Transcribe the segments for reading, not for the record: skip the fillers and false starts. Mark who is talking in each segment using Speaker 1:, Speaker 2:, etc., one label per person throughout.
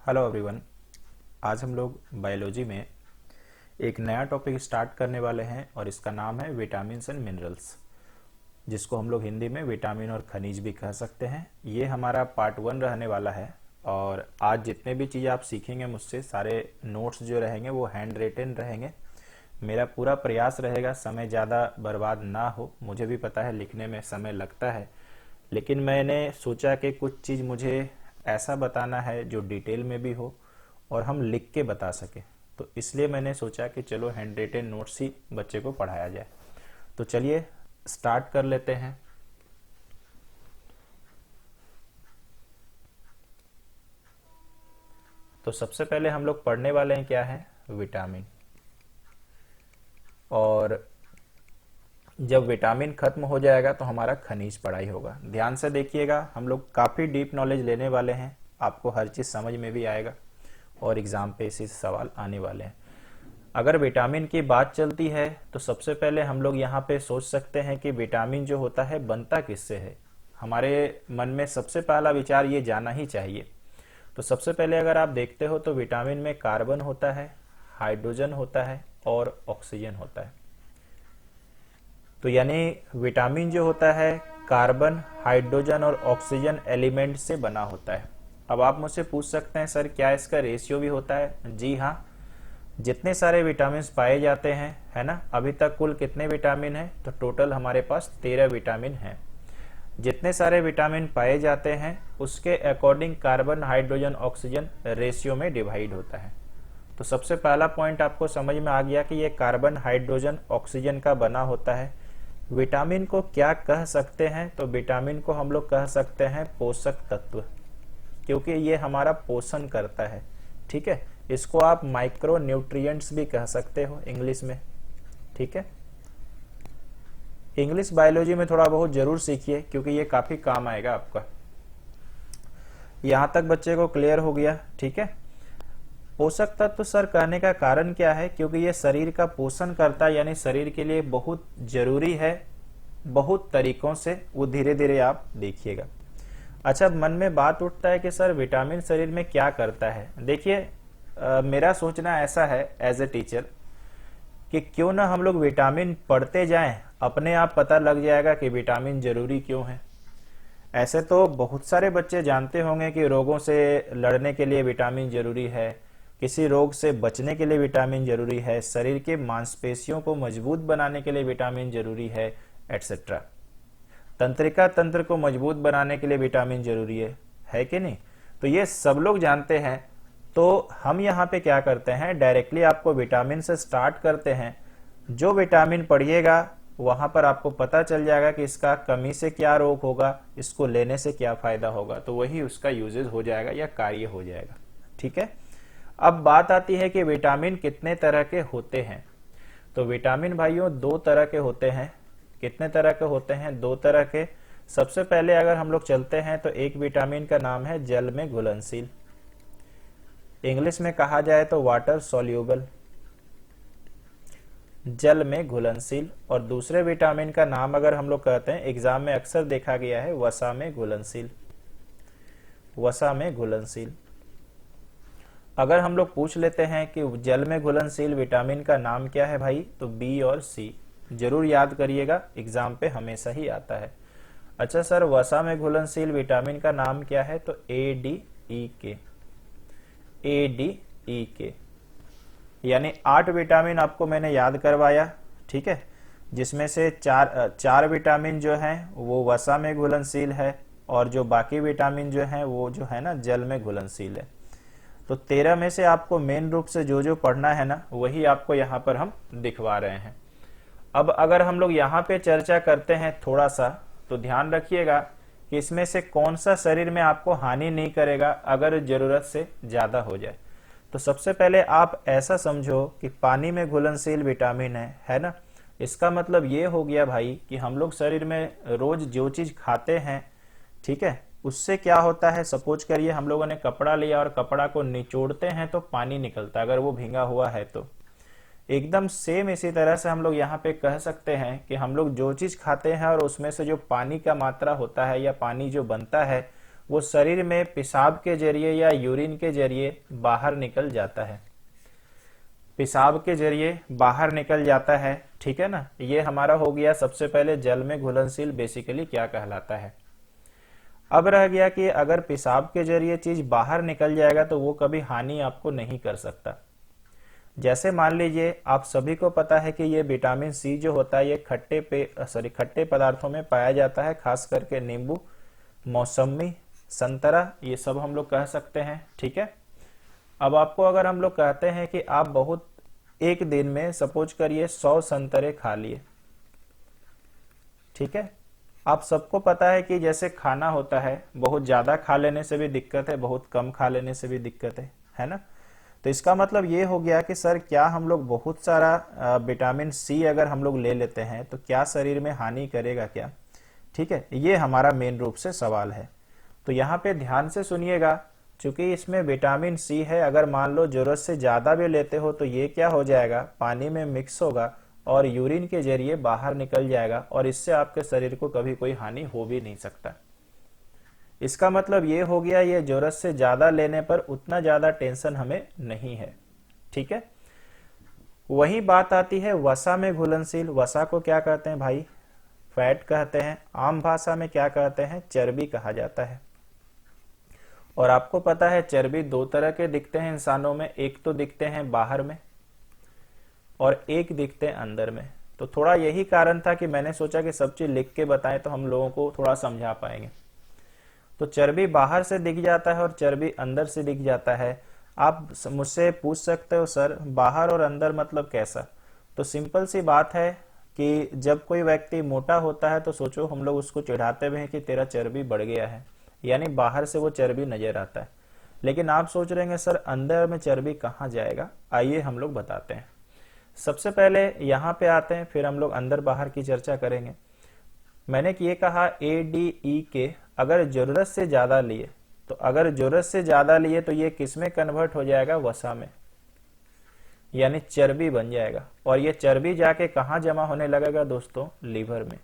Speaker 1: Hello everyone. आज हम लोग बायोलॉजी में एक नया टॉपिक स्टार्ट करने वाले हैं और इसका नाम है विटामिन्स एंड मिनरल्स, जिसको हम लोग हिंदी में विटामिन और खनिज भी कह सकते हैं। ये हमारा पार्ट 1 रहने वाला है और आज जितने भी चीज़ आप सीखेंगे मुझसे, सारे नोट्स जो रहेंगे वो हैंड रिटन रहेंगे। मेरा पूरा प्रयास रहेगा समय ज़्यादा बर्बाद ना हो। मुझे भी पता है लिखने में समय लगता है, लेकिन मैंने सोचा कि कुछ चीज़ मुझे ऐसा बताना है जो डिटेल में भी हो और हम लिख के बता सके। तो इसलिए मैंने सोचा कि चलो हैंड रिटन नोट्स ही बच्चे को पढ़ाया जाए। तो चलिए स्टार्ट कर लेते हैं। तो सबसे पहले हम लोग पढ़ने वाले हैं क्या है, विटामिन। और जब विटामिन खत्म हो जाएगा तो हमारा खनिज पढ़ाई होगा। ध्यान से देखिएगा, हम लोग काफ़ी डीप नॉलेज लेने वाले हैं, आपको हर चीज़ समझ में भी आएगा और एग्ज़ाम पे इसी सवाल आने वाले हैं। अगर विटामिन की बात चलती है तो सबसे पहले हम लोग यहाँ पे सोच सकते हैं कि विटामिन जो होता है बनता किससे है। हमारे मन में सबसे पहला विचार ये जाना ही चाहिए। तो सबसे पहले अगर आप देखते हो तो विटामिन में कार्बन होता है, हाइड्रोजन होता है और ऑक्सीजन होता है। तो यानी विटामिन जो होता है कार्बन, हाइड्रोजन और ऑक्सीजन एलिमेंट से बना होता है। अब आप मुझसे पूछ सकते हैं सर क्या इसका रेशियो भी होता है? जी हाँ, जितने सारे विटामिन पाए जाते हैं, है ना, अभी तक कुल कितने विटामिन हैं? तो टोटल हमारे पास 13 विटामिन हैं। जितने सारे विटामिन पाए जाते हैं उसके according carbon, hydrogen, oxygen ratio में डिवाइड होता है। तो सबसे पहला पॉइंट आपको समझ में आ गया कि ये कार्बन, हाइड्रोजन, ऑक्सीजन का बना होता है। विटामिन को क्या कह सकते हैं? तो विटामिन को हम लोग कह सकते हैं पोषक तत्व, क्योंकि ये हमारा पोषण करता है। ठीक है, इसको आप माइक्रो न्यूट्रिएंट्स भी कह सकते हो इंग्लिश में। ठीक है, इंग्लिश बायोलॉजी में थोड़ा बहुत जरूर सीखिए क्योंकि ये काफी काम आएगा आपका। यहां तक बच्चे को क्लियर हो गया? ठीक है, पोषक तत्व सर कहने का कारण क्या है? क्योंकि ये शरीर का पोषण करता है, यानी शरीर के लिए बहुत जरूरी है बहुत तरीकों से। वो धीरे धीरे आप देखिएगा। अच्छा, मन में बात उठता है कि सर विटामिन शरीर में क्या करता है? देखिए, मेरा सोचना ऐसा है एज ए टीचर कि क्यों ना हम लोग विटामिन पढ़ते जाएं, अपने आप पता लग जाएगा कि विटामिन जरूरी क्यों है। ऐसे तो बहुत सारे बच्चे जानते होंगे कि रोगों से लड़ने के लिए विटामिन जरूरी है, किसी रोग से बचने के लिए विटामिन जरूरी है, शरीर के मांसपेशियों को मजबूत बनाने के लिए विटामिन जरूरी है, एटसेट्रा। तंत्रिका तंत्र को मजबूत बनाने के लिए विटामिन जरूरी है कि नहीं? तो ये सब लोग जानते हैं। तो हम यहाँ पे क्या करते हैं, डायरेक्टली आपको विटामिन से स्टार्ट करते हैं। जो विटामिन पढ़िएगा वहां पर आपको पता चल जाएगा कि इसका कमी से क्या रोग होगा, इसको लेने से क्या फायदा होगा, तो वही उसका यूजेज हो जाएगा या कार्य हो जाएगा। ठीक है, अब बात आती है कि विटामिन कितने तरह के होते हैं। तो विटामिन भाइयों 2 तरह के होते हैं। कितने तरह के होते हैं? 2 तरह के। सबसे पहले अगर हम लोग चलते हैं तो एक विटामिन का नाम है जल में घुलनशील, इंग्लिश में कहा जाए तो वाटर सॉल्यूबल, जल में घुलनशील। और दूसरे विटामिन का नाम अगर हम लोग कहते हैं, एग्जाम में अक्सर देखा गया है, वसा में घुलनशील, वसा में घुलनशील। अगर हम लोग पूछ लेते हैं कि जल में घुलनशील विटामिन का नाम क्या है भाई, तो बी और सी जरूर याद करिएगा, एग्जाम पे हमेशा ही आता है। अच्छा सर, वसा में घुलनशील विटामिन का नाम क्या है? तो ए डी ई के, ए डी ई के। यानी 8 विटामिन आपको मैंने याद करवाया। ठीक है, जिसमें से चार विटामिन जो हैं वो वसा में घुलनशील है और जो बाकी विटामिन जो हैं वो जो है ना जल में घुलनशील है। तो 13 में से आपको मेन रूप से जो जो पढ़ना है ना वही आपको यहाँ पर हम दिखवा रहे हैं। अब अगर हम लोग यहाँ पे चर्चा करते हैं थोड़ा सा, तो ध्यान रखिएगा कि इसमें से कौन सा शरीर में आपको हानि नहीं करेगा अगर जरूरत से ज्यादा हो जाए। तो सबसे पहले आप ऐसा समझो कि पानी में घुलनशील विटामिन है ना। इसका मतलब ये हो गया भाई कि हम लोग शरीर में रोज जो चीज खाते हैं, ठीक है, उससे क्या होता है, सपोज करिए हम लोगों ने कपड़ा लिया और कपड़ा को निचोड़ते हैं तो पानी निकलता है अगर वो भींगा हुआ है तो। एकदम सेम इसी तरह से हम लोग यहाँ पे कह सकते हैं कि हम लोग जो चीज खाते हैं और उसमें से जो पानी का मात्रा होता है या पानी जो बनता है वो शरीर में पेशाब के जरिए या यूरिन के जरिए बाहर निकल जाता है, पेशाब के जरिए बाहर निकल जाता है। ठीक है ना, ये हमारा हो गया सबसे पहले जल में घुलनशील बेसिकली क्या कहलाता है। अब रह गया कि अगर पेशाब के जरिए चीज बाहर निकल जाएगा तो वो कभी हानि आपको नहीं कर सकता। जैसे मान लीजिए आप सभी को पता है कि ये विटामिन सी जो होता है ये खट्टे पदार्थों में पाया जाता है, खास करके नींबू, मौसमी, संतरा, ये सब हम लोग कह सकते हैं। ठीक है, अब आपको अगर हम लोग कहते हैं कि आप बहुत एक दिन में सपोज करिए 100 संतरे खा लिए, ठीक है, आप सबको पता है कि जैसे खाना होता है बहुत ज्यादा खा लेने से भी दिक्कत है, बहुत कम खा लेने से भी दिक्कत है ना। तो इसका मतलब ये हो गया कि सर क्या हम लोग बहुत सारा विटामिन सी अगर हम लोग ले लेते हैं तो क्या शरीर में हानि करेगा क्या? ठीक है, ये हमारा मेन रूप से सवाल है। तो यहाँ पे ध्यान से सुनिएगा, चूंकि इसमें विटामिन सी है, अगर मान लो जरूरत से ज्यादा भी लेते हो तो ये क्या हो जाएगा, पानी में मिक्स होगा और यूरिन के जरिए बाहर निकल जाएगा और इससे आपके शरीर को कभी कोई हानि हो भी नहीं सकता। इसका मतलब ये हो गया, ये जरूरत से ज्यादा लेने पर उतना ज्यादा टेंशन हमें नहीं है। ठीक है, वही बात आती है वसा में घुलनशील। वसा को क्या कहते हैं भाई? फैट कहते हैं, आम भाषा में क्या कहते हैं? चर्बी कहा जाता है। और आपको पता है चर्बी दो तरह के दिखते हैं इंसानों में, एक तो दिखते हैं बाहर में और एक दिखते हैं अंदर में। तो थोड़ा यही कारण था कि मैंने सोचा कि सब चीज लिख के बताएं तो हम लोगों को थोड़ा समझा पाएंगे। तो चर्बी बाहर से दिख जाता है और चर्बी अंदर से दिख जाता है। आप मुझसे पूछ सकते हो सर बाहर और अंदर मतलब कैसा? तो सिंपल सी बात है कि जब कोई व्यक्ति मोटा होता है तो सोचो हम लोग उसको चिढ़ाते हुए हैं कि तेरा चर्बी बढ़ गया है, यानी बाहर से वो चर्बी नजर आता है। लेकिन आप सोच रहे हैं सर अंदर में चर्बी कहाँ जाएगा? आइए हम लोग बताते हैं। सबसे पहले यहाँ पे आते हैं, फिर हम लोग अंदर बाहर की चर्चा करेंगे। मैंने ये कहा ADE अगर जरूरत से ज्यादा लिए, तो अगर जरूरत से ज्यादा लिए तो ये किस में कन्वर्ट हो जाएगा? वसा में, यानी चर्बी बन जाएगा। और ये चर्बी जाके कहाँ जमा होने लगेगा दोस्तों? लीवर में।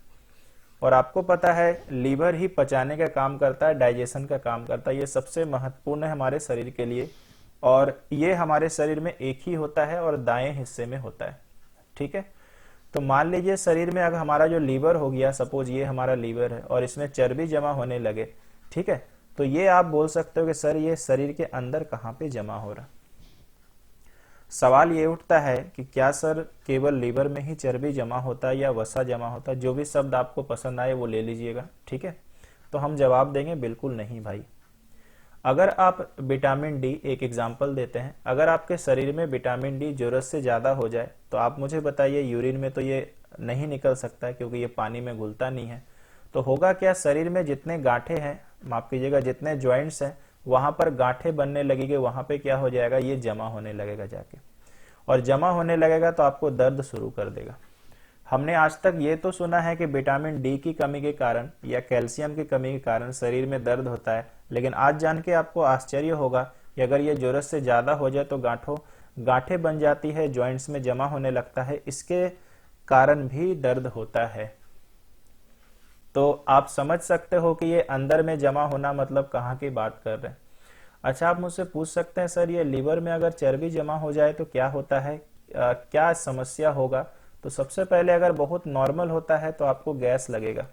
Speaker 1: और आपको पता है लीवर ही पचाने का काम करता है, डाइजेशन का काम करता है। ये सबसे महत्वपूर्ण है हमारे शरीर के लिए और ये हमारे शरीर में एक ही होता है और दाएं हिस्से में होता है। ठीक है, तो मान लीजिए शरीर में अगर हमारा जो लीवर हो गया, सपोज ये हमारा लीवर है और इसमें चर्बी जमा होने लगे, ठीक है, तो ये आप बोल सकते हो कि सर ये शरीर के अंदर कहाँ पे जमा हो रहा। सवाल ये उठता है कि क्या सर केवल लीवर में ही चर्बी जमा होता है या वसा जमा होता है? जो भी शब्द आपको पसंद आए वो ले लीजिएगा। ठीक है, तो हम जवाब देंगे बिल्कुल नहीं भाई। अगर आप विटामिन डी, एक एग्जांपल देते हैं, अगर आपके शरीर में विटामिन डी जरूरत से ज्यादा हो जाए तो आप मुझे बताइए, यूरिन में तो ये नहीं निकल सकता है क्योंकि ये पानी में घुलता नहीं है। तो होगा क्या, शरीर में जितने गांठे हैं, माफ कीजिएगा जितने ज्वाइंट्स हैं, वहां पर गांठे बनने लगेंगे, वहां पे क्या हो जाएगा, ये जमा होने लगेगा जाके। और जमा होने लगेगा तो आपको दर्द शुरू कर देगा। हमने आज तक ये तो सुना है कि विटामिन डी की कमी के कारण या कैल्शियम की कमी के कारण शरीर में दर्द होता है, लेकिन आज जान के आपको आश्चर्य होगा कि अगर ये जरूरत से ज्यादा हो जाए तो गांठें बन जाती है, जॉइंट्स में जमा होने लगता है, इसके कारण भी दर्द होता है। तो आप समझ सकते हो कि ये अंदर में जमा होना मतलब कहाँ की बात कर रहे हैं। अच्छा, आप मुझसे पूछ सकते हैं सर ये लीवर में अगर चर्बी जमा हो जाए तो क्या होता है, क्या समस्या होगा? तो सबसे पहले अगर बहुत नॉर्मल होता है तो आपको गैस लगेगा।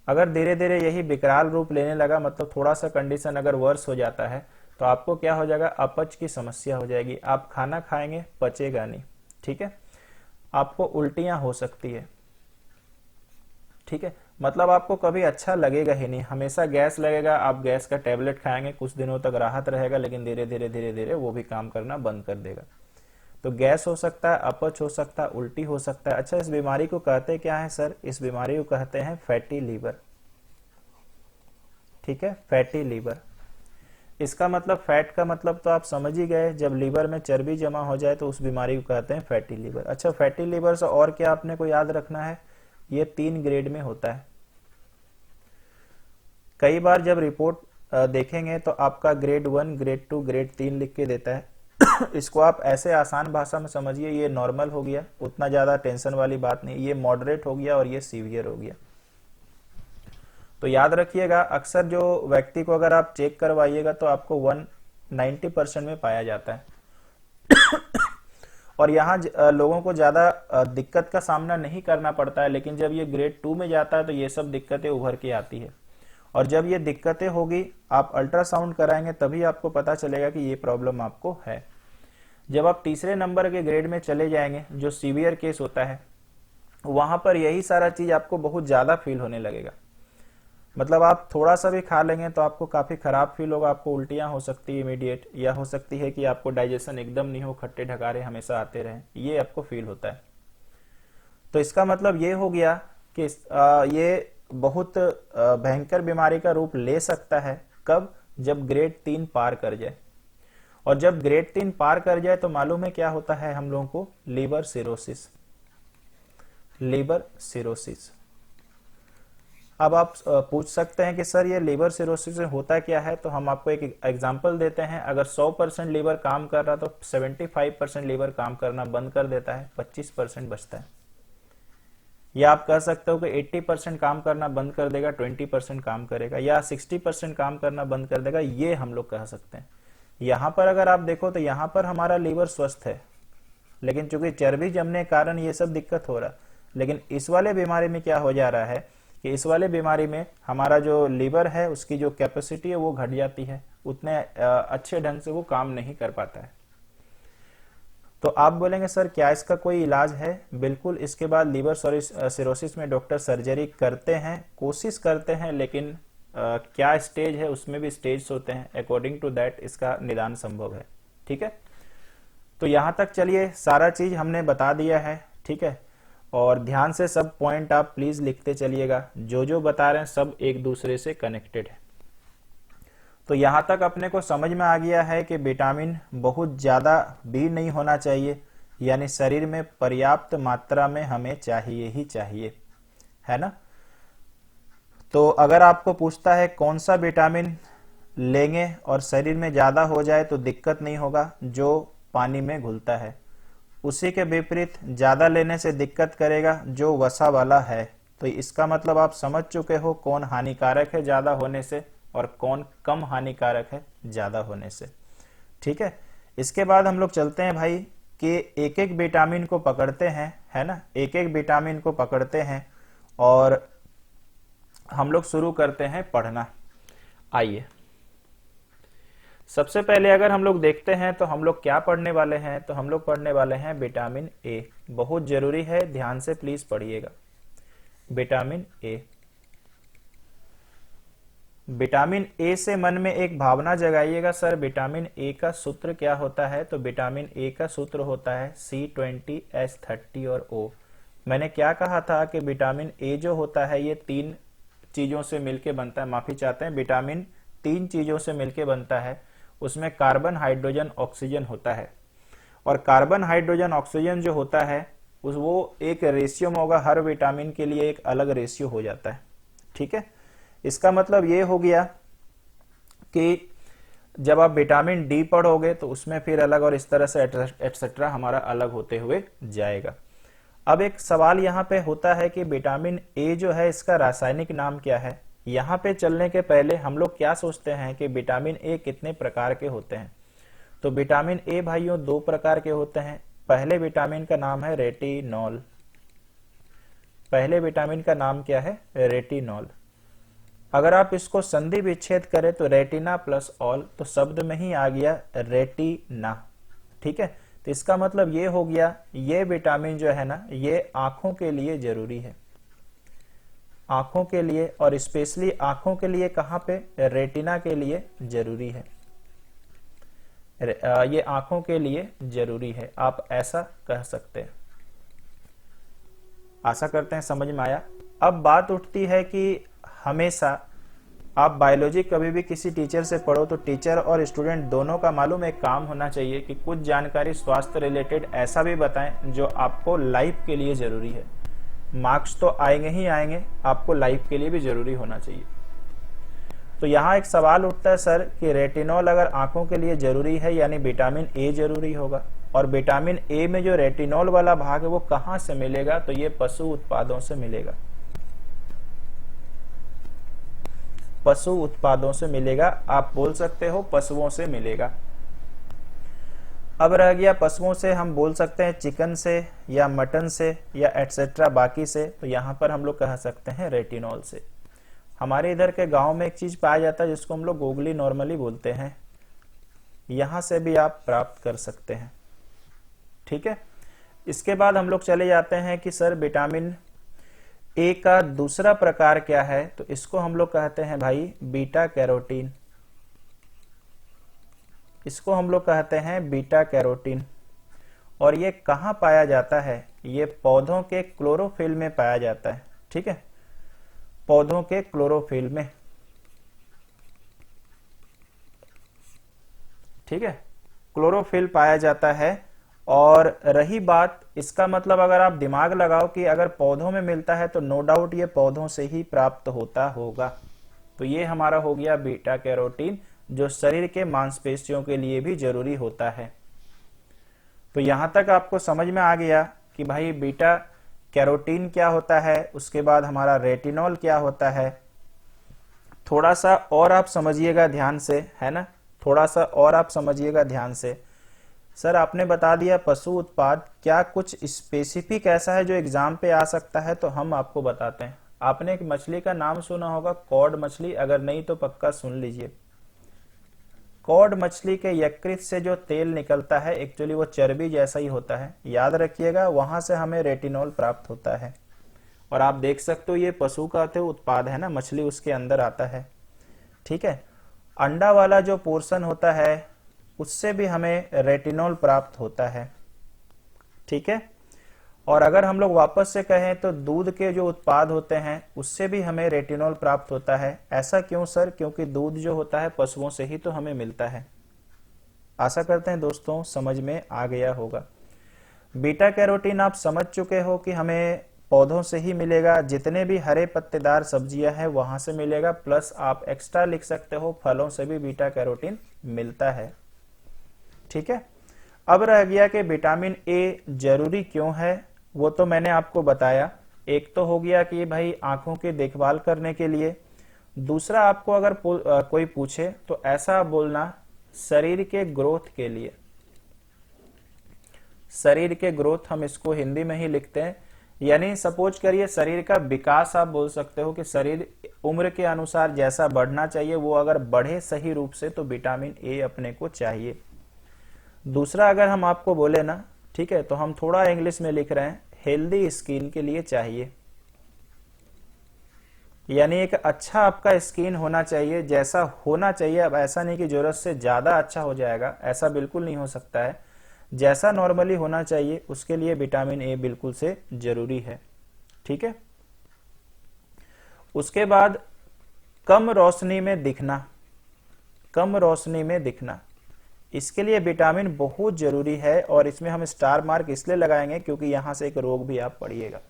Speaker 1: अगर धीरे धीरे यही विकराल रूप लेने लगा, मतलब थोड़ा सा कंडीशन अगर वर्स हो जाता है तो आपको क्या हो जाएगा, अपच की समस्या हो जाएगी। आप खाना खाएंगे पचेगा नहीं। ठीक है, आपको उल्टियां हो सकती है। ठीक है, मतलब आपको कभी अच्छा लगेगा ही नहीं, हमेशा गैस लगेगा। आप गैस का टेबलेट खाएंगे, कुछ दिनों तक राहत रहेगा, लेकिन धीरे धीरे वो भी काम करना बंद कर देगा। तो गैस हो सकता है, अपच हो सकता है, उल्टी हो सकता है। अच्छा, इस बीमारी को कहते क्या है सर? इस बीमारी को कहते हैं फैटी लीवर। ठीक है, फैटी लीवर। इसका मतलब फैट का मतलब तो आप समझ ही गए, जब लीवर में चर्बी जमा हो जाए तो उस बीमारी को कहते हैं फैटी लीवर। अच्छा, फैटी लीवर से और क्या आपने को याद रखना है, ये 3 ग्रेड में होता है। कई बार जब रिपोर्ट देखेंगे तो आपका ग्रेड 1, ग्रेड 2, ग्रेड 3 लिख के देता है। इसको आप ऐसे आसान भाषा में समझिए, ये नॉर्मल हो गया, उतना ज्यादा टेंशन वाली बात नहीं, ये मॉडरेट हो गया और ये सीवियर हो गया। तो याद रखिएगा, अक्सर जो व्यक्ति को अगर आप चेक करवाइएगा तो आपको 190% में पाया जाता है। और यहाँ लोगों को ज्यादा दिक्कत का सामना नहीं करना पड़ता है, लेकिन जब ये ग्रेड 2 में जाता है तो ये सब दिक्कतें उभर के आती है। और जब ये दिक्कतें होगी, आप अल्ट्रासाउंड कराएंगे तभी आपको पता चलेगा कि ये प्रॉब्लम आपको है। जब आप तीसरे नंबर के ग्रेड में चले जाएंगे, जो सीवियर केस होता है, वहां पर यही सारा चीज आपको बहुत ज्यादा फील होने लगेगा। मतलब आप थोड़ा सा भी खा लेंगे तो आपको काफी खराब फील होगा, आपको उल्टियां हो सकती है इमीडिएट, या हो सकती है कि आपको डाइजेशन एकदम नहीं हो, खट्टे ढकारे हमेशा आते रहे, ये आपको फील होता है। तो इसका मतलब ये हो गया कि ये बहुत भयंकर बीमारी का रूप ले सकता है। कब? जब ग्रेड 3 पार कर जाए। और जब ग्रेड 3 पार कर जाए तो मालूम है क्या होता है हम लोगों को? Liver cirrhosis. Liver cirrhosis. अब आप पूछ सकते हैं कि सर ये लीवर सिरोसिस में होता क्या है, तो हम आपको एक एग्जांपल देते हैं। अगर 100% लीवर काम कर रहा तो 75% लीवर काम करना बंद कर देता है, 25% बचता है। या आप कह सकते हो कि 80% काम करना बंद कर देगा, 20% काम करेगा, या 60% काम करना बंद कर देगा, ये हम लोग कह सकते हैं। यहां पर अगर आप देखो तो यहां पर हमारा लीवर स्वस्थ है, लेकिन चूंकि चर्बी जमने के कारण ये सब दिक्कत हो रहा है। लेकिन इस वाले बीमारी में क्या हो जा रहा है कि इस वाले बीमारी में हमारा जो लीवर है उसकी जो कैपेसिटी है वो घट जाती है, उतने अच्छे ढंग से वो काम नहीं कर पाता है। तो आप बोलेंगे सर क्या इसका कोई इलाज है? बिल्कुल, इसके बाद लीवर सिरोसिस में डॉक्टर सर्जरी करते हैं, कोशिश करते हैं, लेकिन क्या स्टेज है उसमें भी स्टेज होते हैं, अकॉर्डिंग टू दैट इसका निदान संभव है। ठीक है, तो यहां तक चलिए सारा चीज हमने बता दिया है। ठीक है, और ध्यान से सब पॉइंट आप प्लीज लिखते चलिएगा, जो जो बता रहे हैं सब एक दूसरे से कनेक्टेड है। तो यहां तक अपने को समझ में आ गया है कि विटामिन बहुत ज्यादा भी नहीं होना चाहिए, यानी शरीर में पर्याप्त मात्रा में हमें चाहिए ही चाहिए, है ना। तो अगर आपको पूछता है कौन सा विटामिन लेंगे और शरीर में ज्यादा हो जाए तो दिक्कत नहीं होगा, जो पानी में घुलता है। उसी के विपरीत ज्यादा लेने से दिक्कत करेगा, जो वसा वाला है। तो इसका मतलब आप समझ चुके हो कौन हानिकारक है ज्यादा होने से और कौन कम हानिकारक है ज्यादा होने से। ठीक है, इसके बाद हम लोग चलते हैं भाई कि एक एक विटामिन को पकड़ते हैं, है ना, एक एक विटामिन को पकड़ते हैं और हम लोग शुरू करते हैं पढ़ना। आइए, सबसे पहले अगर हम लोग देखते हैं तो हम लोग क्या पढ़ने वाले हैं, तो हम लोग पढ़ने वाले हैं विटामिन ए। बहुत जरूरी है, ध्यान से प्लीज पढ़िएगा। Vitamin A. विटामिन ए से मन में एक भावना जगाइएगा, सर विटामिन ए का सूत्र क्या होता है? तो विटामिन ए का सूत्र होता है C20H30 और O। मैंने क्या कहा था कि विटामिन ए जो होता है ये 3 चीजों से मिलके बनता है, माफी चाहते हैं, विटामिन 3 चीजों से मिलके बनता है। उसमें कार्बन, हाइड्रोजन, ऑक्सीजन होता है। और कार्बन, हाइड्रोजन, ऑक्सीजन जो होता है वो एक रेशियो में होगा, हर विटामिन के लिए एक अलग रेशियो हो जाता है। ठीक है, इसका मतलब ये हो गया कि जब आप विटामिन डी पढ़ोगे तो उसमें फिर अलग, और इस तरह से एटसेट्रा हमारा अलग होते हुए जाएगा। अब एक सवाल यहाँ पे होता है कि विटामिन ए जो है इसका रासायनिक नाम क्या है? यहाँ पे चलने के पहले हम लोग क्या सोचते हैं कि विटामिन ए कितने प्रकार के होते हैं? तो विटामिन ए भाइयों 2 प्रकार के होते हैं। पहले विटामिन का नाम है रेटिनॉल। पहले विटामिन का नाम क्या है? रेटिनॉल। अगर आप इसको संधि विच्छेद करें तो रेटिना प्लस ऑल, तो शब्द में ही आ गया रेटिना। ठीक है, तो इसका मतलब ये हो गया, ये विटामिन जो है ना ये आंखों के लिए जरूरी है, आंखों के लिए, और स्पेशली आंखों के लिए कहां पे? रेटिना के लिए जरूरी है। ये आंखों के लिए जरूरी है, आप ऐसा कह सकते हैं। आशा करते हैं समझ में आया। अब बात उठती है कि हमेशा आप बायोलॉजी कभी भी किसी टीचर से पढ़ो तो टीचर और स्टूडेंट दोनों का मालूम एक काम होना चाहिए कि कुछ जानकारी स्वास्थ्य रिलेटेड ऐसा भी बताएं जो आपको लाइफ के लिए जरूरी है। मार्क्स तो आएंगे ही आएंगे, आपको लाइफ के लिए भी जरूरी होना चाहिए। तो यहाँ एक सवाल उठता है सर कि रेटिनॉल अगर आंखों के लिए जरूरी है यानी विटामिन ए जरूरी होगा, और विटामिन ए में जो रेटिनॉल वाला भाग है वो कहाँ से मिलेगा? तो ये पशु उत्पादों से मिलेगा। पशु उत्पादों से मिलेगा, आप बोल सकते हो पशुओं से मिलेगा। अब रह गया पशुओं से, हम बोल सकते हैं चिकन से या मटन से या एटसेट्रा बाकी से, तो यहां पर हम लोग कह सकते हैं रेटिनॉल से। हमारे इधर के गांव में एक चीज पाया जाता है जिसको हम लोग गोगली नॉर्मली बोलते हैं, यहां से भी आप प्राप्त कर सकते हैं। ठीक है, इसके बाद हम लोग चले जाते हैं कि सर विटामिन ए का दूसरा प्रकार क्या है, तो इसको हम लोग कहते हैं भाई बीटा कैरोटीन। इसको हम लोग कहते हैं बीटा कैरोटीन। और ये कहां पाया जाता है, ये पौधों के क्लोरोफिल में पाया जाता है। ठीक है, पौधों के क्लोरोफिल में। ठीक है, क्लोरोफिल पाया जाता है। और रही बात इसका मतलब, अगर आप दिमाग लगाओ कि अगर पौधों में मिलता है तो नो डाउट ये पौधों से ही प्राप्त होता होगा। तो ये हमारा हो गया बीटा कैरोटीन, जो शरीर के मांसपेशियों के लिए भी जरूरी होता है। तो यहां तक आपको समझ में आ गया कि भाई बीटा कैरोटीन क्या होता है, उसके बाद हमारा रेटिनॉल क्या होता है। थोड़ा सा और आप समझिएगा ध्यान से, है ना, थोड़ा सा और आप समझिएगा ध्यान से। सर आपने बता दिया पशु उत्पाद, क्या कुछ स्पेसिफिक ऐसा है जो एग्जाम पे आ सकता है, तो हम आपको बताते हैं। आपने एक मछली का नाम सुना होगा, कॉड मछली, अगर नहीं तो पक्का सुन लीजिए। कॉड मछली के यकृत से जो तेल निकलता है एक्चुअली वो चर्बी जैसा ही होता है, याद रखिएगा, वहां से हमें रेटिनॉल प्राप्त होता है। और आप देख सकते हो ये पशु का तो उत्पाद है ना, मछली उसके अंदर आता है। ठीक है, अंडा वाला जो पोर्शन होता है उससे भी हमें रेटिनॉल प्राप्त होता है। ठीक है, और अगर हम लोग वापस से कहें तो दूध के जो उत्पाद होते हैं उससे भी हमें रेटिनॉल प्राप्त होता है। ऐसा क्यों सर, क्योंकि दूध जो होता है पशुओं से ही तो हमें मिलता है। आशा करते हैं दोस्तों समझ में आ गया होगा। बीटा कैरोटीन आप समझ चुके हो कि हमें पौधों से ही मिलेगा, जितने भी हरे पत्तेदार सब्जियां हैं वहां से मिलेगा, प्लस आप एक्स्ट्रा लिख सकते हो फलों से भी बीटा कैरोटीन मिलता है। ठीक है, अब रह गया कि विटामिन ए जरूरी क्यों है, वो तो मैंने आपको बताया। एक तो हो गया कि भाई आंखों की देखभाल करने के लिए, दूसरा आपको अगर कोई पूछे तो ऐसा बोलना शरीर के ग्रोथ के लिए। शरीर के ग्रोथ हम इसको हिंदी में ही लिखते हैं, यानी सपोज करिए शरीर का विकास आप बोल सकते हो कि शरीर उम्र के अनुसार जैसा बढ़ना चाहिए वो अगर बढ़े सही रूप से तो विटामिन ए अपने को चाहिए। दूसरा अगर हम आपको बोले ना, ठीक है, तो हम थोड़ा इंग्लिश में लिख रहे हैं, हेल्दी स्किन के लिए चाहिए, यानी एक अच्छा आपका स्किन होना चाहिए, जैसा होना चाहिए। अब ऐसा नहीं कि जरूरत से ज्यादा अच्छा हो जाएगा, ऐसा बिल्कुल नहीं हो सकता है। जैसा नॉर्मली होना चाहिए उसके लिए विटामिन ए बिल्कुल से जरूरी है। ठीक है, उसके बाद कम रोशनी में दिखना, कम रोशनी में दिखना, इसके लिए विटामिन बहुत जरूरी है। और इसमें हम स्टार मार्क इसलिए लगाएंगे क्योंकि यहां से एक रोग भी आप पढ़िएगा।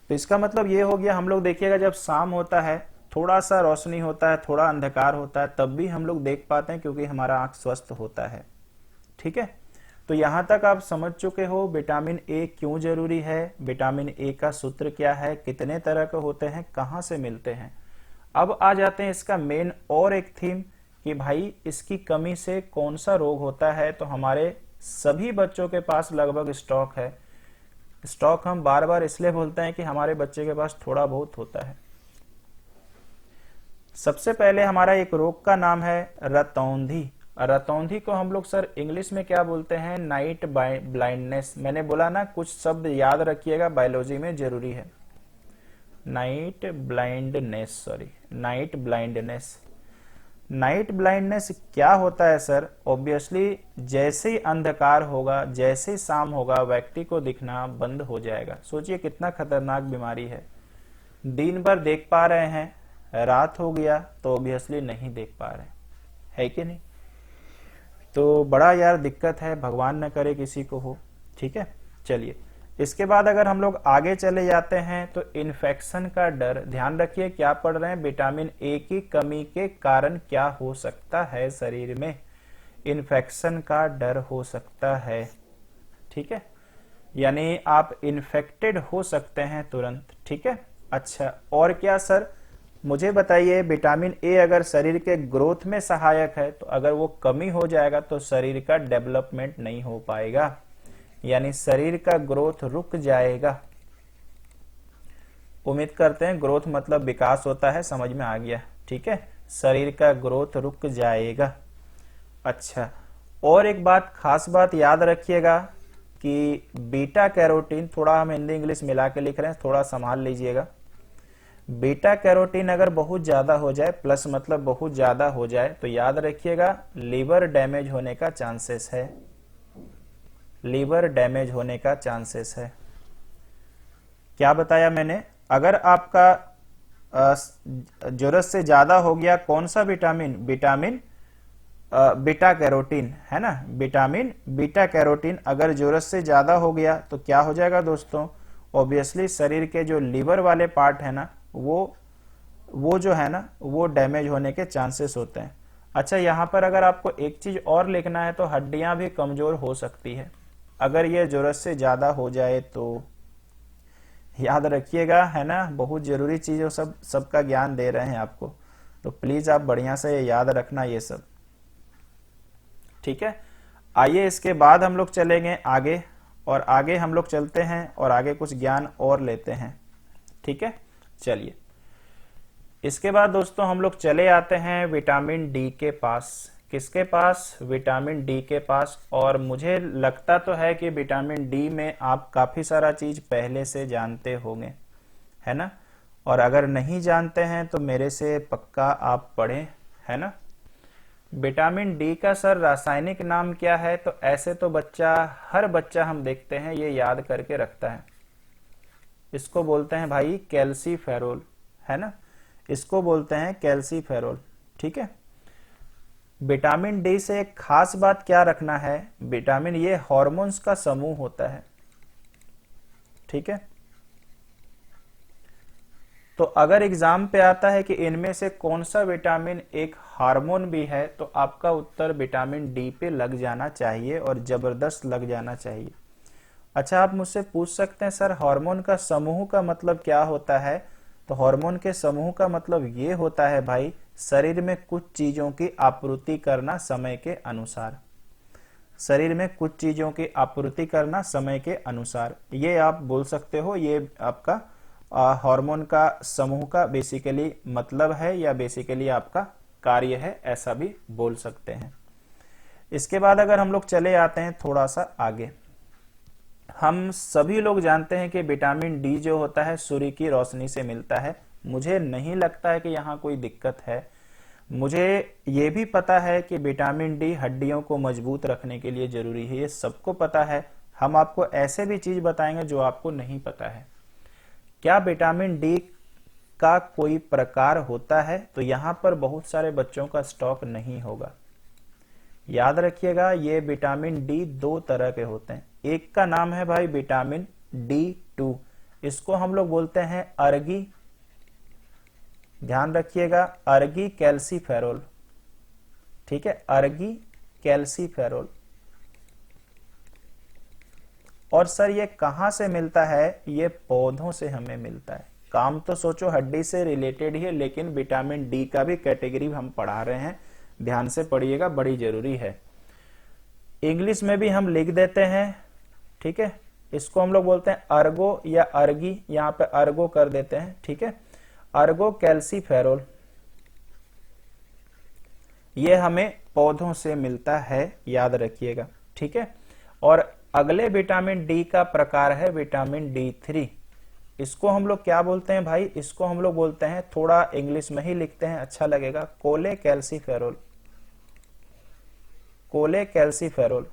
Speaker 1: तो इसका मतलब ये हो गया, हम लोग देखिएगा जब शाम होता है थोड़ा सा रोशनी होता है, थोड़ा अंधकार होता है, तब भी हम लोग देख पाते हैं क्योंकि हमारा आंख स्वस्थ होता है। ठीक है, तो यहां तक आप समझ चुके हो विटामिन ए क्यों जरूरी है, विटामिन ए का सूत्र क्या है, कितने तरह के होते हैं, कहां से मिलते हैं। अब आ जाते हैं इसका मेन और एक थीम कि भाई इसकी कमी से कौन सा रोग होता है। तो हमारे सभी बच्चों के पास लगभग स्टॉक है। स्टॉक हम बार बार इसलिए बोलते हैं कि हमारे बच्चे के पास थोड़ा बहुत होता है। सबसे पहले हमारा एक रोग का नाम है रतौंधी। रतौंधी को हम लोग सर इंग्लिश में क्या बोलते हैं, नाइट ब्लाइंडनेस। मैंने बोला ना कुछ शब्द याद रखिएगा, बायोलॉजी में जरूरी है। Night blindness, sorry, night blindness. Night blindness क्या होता है सर, ऑब्वियसली जैसे ही अंधकार होगा, जैसे ही शाम होगा, व्यक्ति को दिखना बंद हो जाएगा। सोचिए कितना खतरनाक बीमारी है। दिन भर देख पा रहे हैं, रात हो गया तो ऑब्वियसली नहीं देख पा रहे, है कि नहीं। तो बड़ा यार दिक्कत है, भगवान न करे किसी को हो। ठीक है, चलिए इसके बाद अगर हम लोग आगे चले जाते हैं तो इन्फेक्शन का डर। ध्यान रखिए क्या पढ़ रहे हैं, विटामिन ए की कमी के कारण क्या हो सकता है शरीर में, इन्फेक्शन का डर हो सकता है। ठीक है, यानी आप इन्फेक्टेड हो सकते हैं तुरंत। ठीक है, अच्छा और क्या सर, मुझे बताइए, विटामिन ए अगर शरीर के ग्रोथ में सहायक है तो अगर वो कमी हो जाएगा तो शरीर का डेवलपमेंट नहीं हो पाएगा, यानी शरीर का ग्रोथ रुक जाएगा। उम्मीद करते हैं ग्रोथ मतलब विकास होता है, समझ में आ गया। ठीक है, शरीर का ग्रोथ रुक जाएगा। अच्छा, और एक बात, खास बात याद रखिएगा कि बीटा कैरोटीन, थोड़ा हम हिंदी इंग्लिश मिला के लिख रहे हैं, थोड़ा संभाल लीजिएगा। बीटा कैरोटीन अगर बहुत ज्यादा हो जाए, प्लस मतलब बहुत ज्यादा हो जाए, तो याद रखिएगा लीवर डैमेज होने का चांसेस है। लीवर डैमेज होने का चांसेस है। क्या बताया मैंने? अगर आपका जरूरत से ज्यादा हो गया कौन सा विटामिन? विटामिन बीटा कैरोटीन, है ना, विटामिन बीटा कैरोटीन अगर जरूरत से ज्यादा हो गया तो क्या हो जाएगा दोस्तों? ऑब्वियसली शरीर के जो लीवर वाले पार्ट है ना, वो जो है ना, वो डैमेज होने के चांसेस होते हैं। अच्छा, यहाँ पर अगर आपको एक चीज और लिखना है तो हड्डियां भी कमजोर हो सकती है अगर ये जरूरत से ज्यादा हो जाए तो। याद रखिएगा, है ना, बहुत जरूरी चीजों सबका ज्ञान दे रहे हैं आपको, तो प्लीज आप बढ़िया से याद रखना ये सब। ठीक है, आइए इसके बाद हम लोग चलेंगे आगे, और आगे हम लोग चलते हैं और आगे कुछ ज्ञान और लेते हैं। ठीक है, चलिए इसके बाद दोस्तों हम लोग चले आते हैं विटामिन डी के पास। किसके पास? विटामिन डी के पास। और मुझे लगता तो है कि विटामिन डी में आप काफी सारा चीज पहले से जानते होंगे, है ना, और अगर नहीं जानते हैं तो मेरे से पक्का आप पढ़ें, है ना। विटामिन डी का सर रासायनिक नाम क्या है? तो ऐसे तो हर बच्चा हम देखते हैं ये याद करके रखता है। इसको बोलते हैं भाई कैल्सीफेरोल, है ना, इसको बोलते हैं कैल्सीफेरोल। ठीक है, विटामिन डी से एक खास बात क्या रखना है, विटामिन ये हार्मोन्स का समूह होता है। ठीक है, तो अगर एग्जाम पे आता है कि इनमें से कौन सा विटामिन एक हार्मोन भी है, तो आपका उत्तर विटामिन डी पे लग जाना चाहिए, और जबरदस्त लग जाना चाहिए। अच्छा, आप मुझसे पूछ सकते हैं सर हार्मोन का समूह का मतलब क्या होता है? तो हार्मोन के समूह का मतलब ये होता है भाई, शरीर में कुछ चीजों की आपूर्ति करना समय के अनुसार। शरीर में कुछ चीजों की आपूर्ति करना समय के अनुसार, ये आप बोल सकते हो, ये आपका हार्मोन का समूह का बेसिकली मतलब है, या बेसिकली आपका कार्य है, ऐसा भी बोल सकते हैं। इसके बाद अगर हम लोग चले आते हैं थोड़ा सा आगे, हम सभी लोग जानते हैं कि विटामिन डी जो होता है सूर्य की रोशनी से मिलता है। मुझे नहीं लगता है कि यहाँ कोई दिक्कत है। मुझे ये भी पता है कि विटामिन डी हड्डियों को मजबूत रखने के लिए जरूरी है, ये सबको पता है। हम आपको ऐसे भी चीज बताएंगे जो आपको नहीं पता है। क्या विटामिन डी का कोई प्रकार होता है? तो यहाँ पर बहुत सारे बच्चों का स्टॉक नहीं होगा। याद रखिएगा, ये विटामिन डी दो तरह के होते हैं। एक का नाम है भाई विटामिन D2, इसको हम लोग बोलते हैं अर्गी, ध्यान रखिएगा, अर्गी कैल्सीफेरोल। ठीक है, अर्गी कैल्सीफेरोल। और सर ये कहां से मिलता है? ये पौधों से हमें मिलता है। काम तो सोचो हड्डी से रिलेटेड ही है, लेकिन विटामिन डी का भी कैटेगरी हम पढ़ा रहे हैं, ध्यान से पढ़िएगा, बड़ी जरूरी है। इंग्लिश में भी हम लिख देते हैं। ठीक है, इसको हम लोग बोलते हैं अर्गो या अर्गी, यहाँ पे अर्गो कर देते हैं। ठीक है, अर्गो कैल्सीफेरोल, ये हमें पौधों से मिलता है, याद रखिएगा। ठीक है, और अगले विटामिन डी का प्रकार है विटामिन D3। इसको हम लोग क्या बोलते हैं भाई? इसको हम लोग बोलते हैं, थोड़ा इंग्लिश में ही लिखते हैं, अच्छा लगेगा, कोले कैल्सीफेरोल। कोले कैल्सीफेरोल।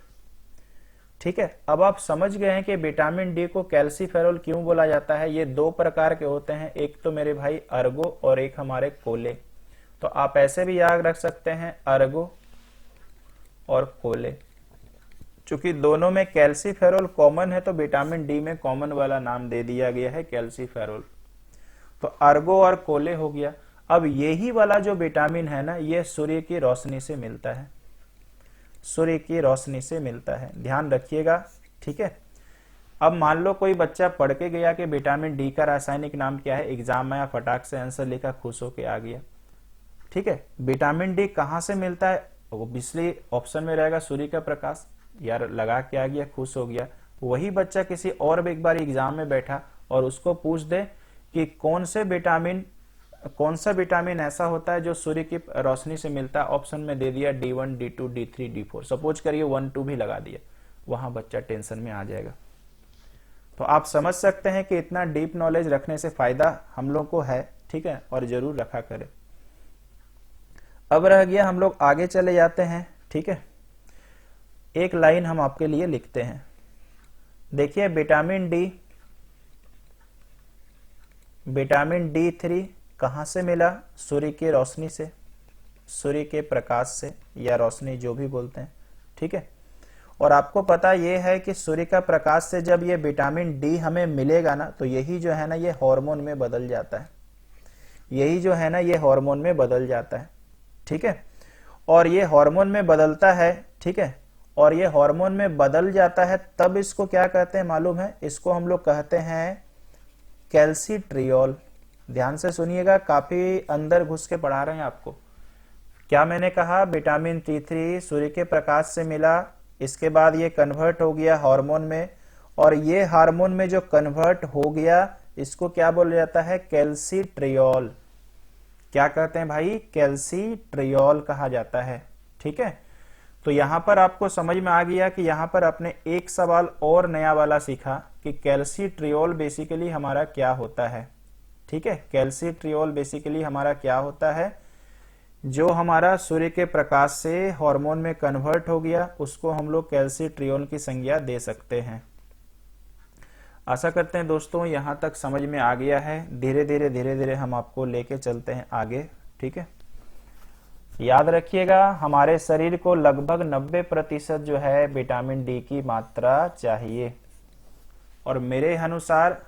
Speaker 1: ठीक है, अब आप समझ गए हैं कि विटामिन डी को कैल्सीफेरोल क्यों बोला जाता है। ये दो प्रकार के होते हैं, एक तो मेरे भाई अर्गो और एक हमारे कोले। तो आप ऐसे भी याद रख सकते हैं अर्गो और कोले। चूंकि दोनों में कैल्सीफेरोल कॉमन है तो विटामिन डी में कॉमन वाला नाम दे दिया गया है कैल्सीफेरोल। तो अर्गो और कोले हो गया। अब यही वाला जो विटामिन है ना, ये सूर्य की रोशनी से मिलता है, सूर्य की रोशनी से मिलता है, ध्यान रखिएगा। ठीक है, अब मान लो कोई बच्चा पढ़ के गया कि विटामिन डी का रासायनिक नाम क्या है, एग्जाम में या फटाक से आंसर लिखा, खुश होके आ गया। ठीक है, विटामिन डी कहाँ से मिलता है? ऑब्वियसली ऑप्शन में रहेगा सूर्य का प्रकाश। यार लगा के आ गया, खुश हो गया। वही बच्चा किसी और एक बार एग्जाम में बैठा और उसको पूछ दे कि कौन सा विटामिन ऐसा होता है जो सूर्य की रोशनी से मिलता है, ऑप्शन में दे दिया D1, D2, D3, D4, suppose करिए 1, 2 भी लगा दिया, वहां बच्चा टेंशन में आ जाएगा। तो आप समझ सकते हैं कि इतना डीप नॉलेज रखने से फायदा हम लोग को है। ठीक है, और जरूर रखा करें। अब रह गया, हम लोग आगे चले जाते हैं। ठीक है, एक लाइन हम आपके लिए लिखते हैं। देखिए विटामिन D3 कहां से मिला? सूर्य की रोशनी से, सूर्य के प्रकाश से, या रोशनी जो भी बोलते हैं। ठीक है, और आपको पता यह है कि सूर्य का प्रकाश से जब ये विटामिन डी हमें मिलेगा ना, तो यही जो है ना ये हार्मोन में बदल जाता है, यही जो है ना ये हार्मोन में बदल जाता है। ठीक है, और ये हार्मोन में बदलता है। ठीक है, और ये हार्मोन में बदल जाता है, तब इसको क्या कहते हैं मालूम है? इसको हम लोग कहते हैं कैल्सीट्रियोल। ध्यान से सुनिएगा, काफी अंदर घुस के पढ़ा रहे हैं आपको। क्या मैंने कहा? विटामिन D3 सूर्य के प्रकाश से मिला, इसके बाद ये कन्वर्ट हो गया हार्मोन में, और ये हार्मोन में जो कन्वर्ट हो गया इसको क्या बोला जाता है? कैल्सीट्रियोल। क्या कहते हैं भाई? कैल्सीट्रियोल कहा जाता है। ठीक है, तो यहां पर आपको समझ में आ गया कि यहां पर आपने एक सवाल और नया वाला सीखा कि कैल्सीट्रियोल बेसिकली हमारा क्या होता है। ठीक है, कैल्सीट्रियोल बेसिकली हमारा क्या होता है? जो हमारा सूर्य के प्रकाश से हार्मोन में कन्वर्ट हो गया, उसको हम लोग कैल्सीट्रियोल की संज्ञा दे सकते हैं। आशा करते हैं दोस्तों यहां तक समझ में आ गया है। धीरे धीरे हम आपको लेके चलते हैं आगे। ठीक है, याद रखिएगा हमारे शरीर को लगभग 90% जो है विटामिन डी की मात्रा चाहिए, और मेरे अनुसार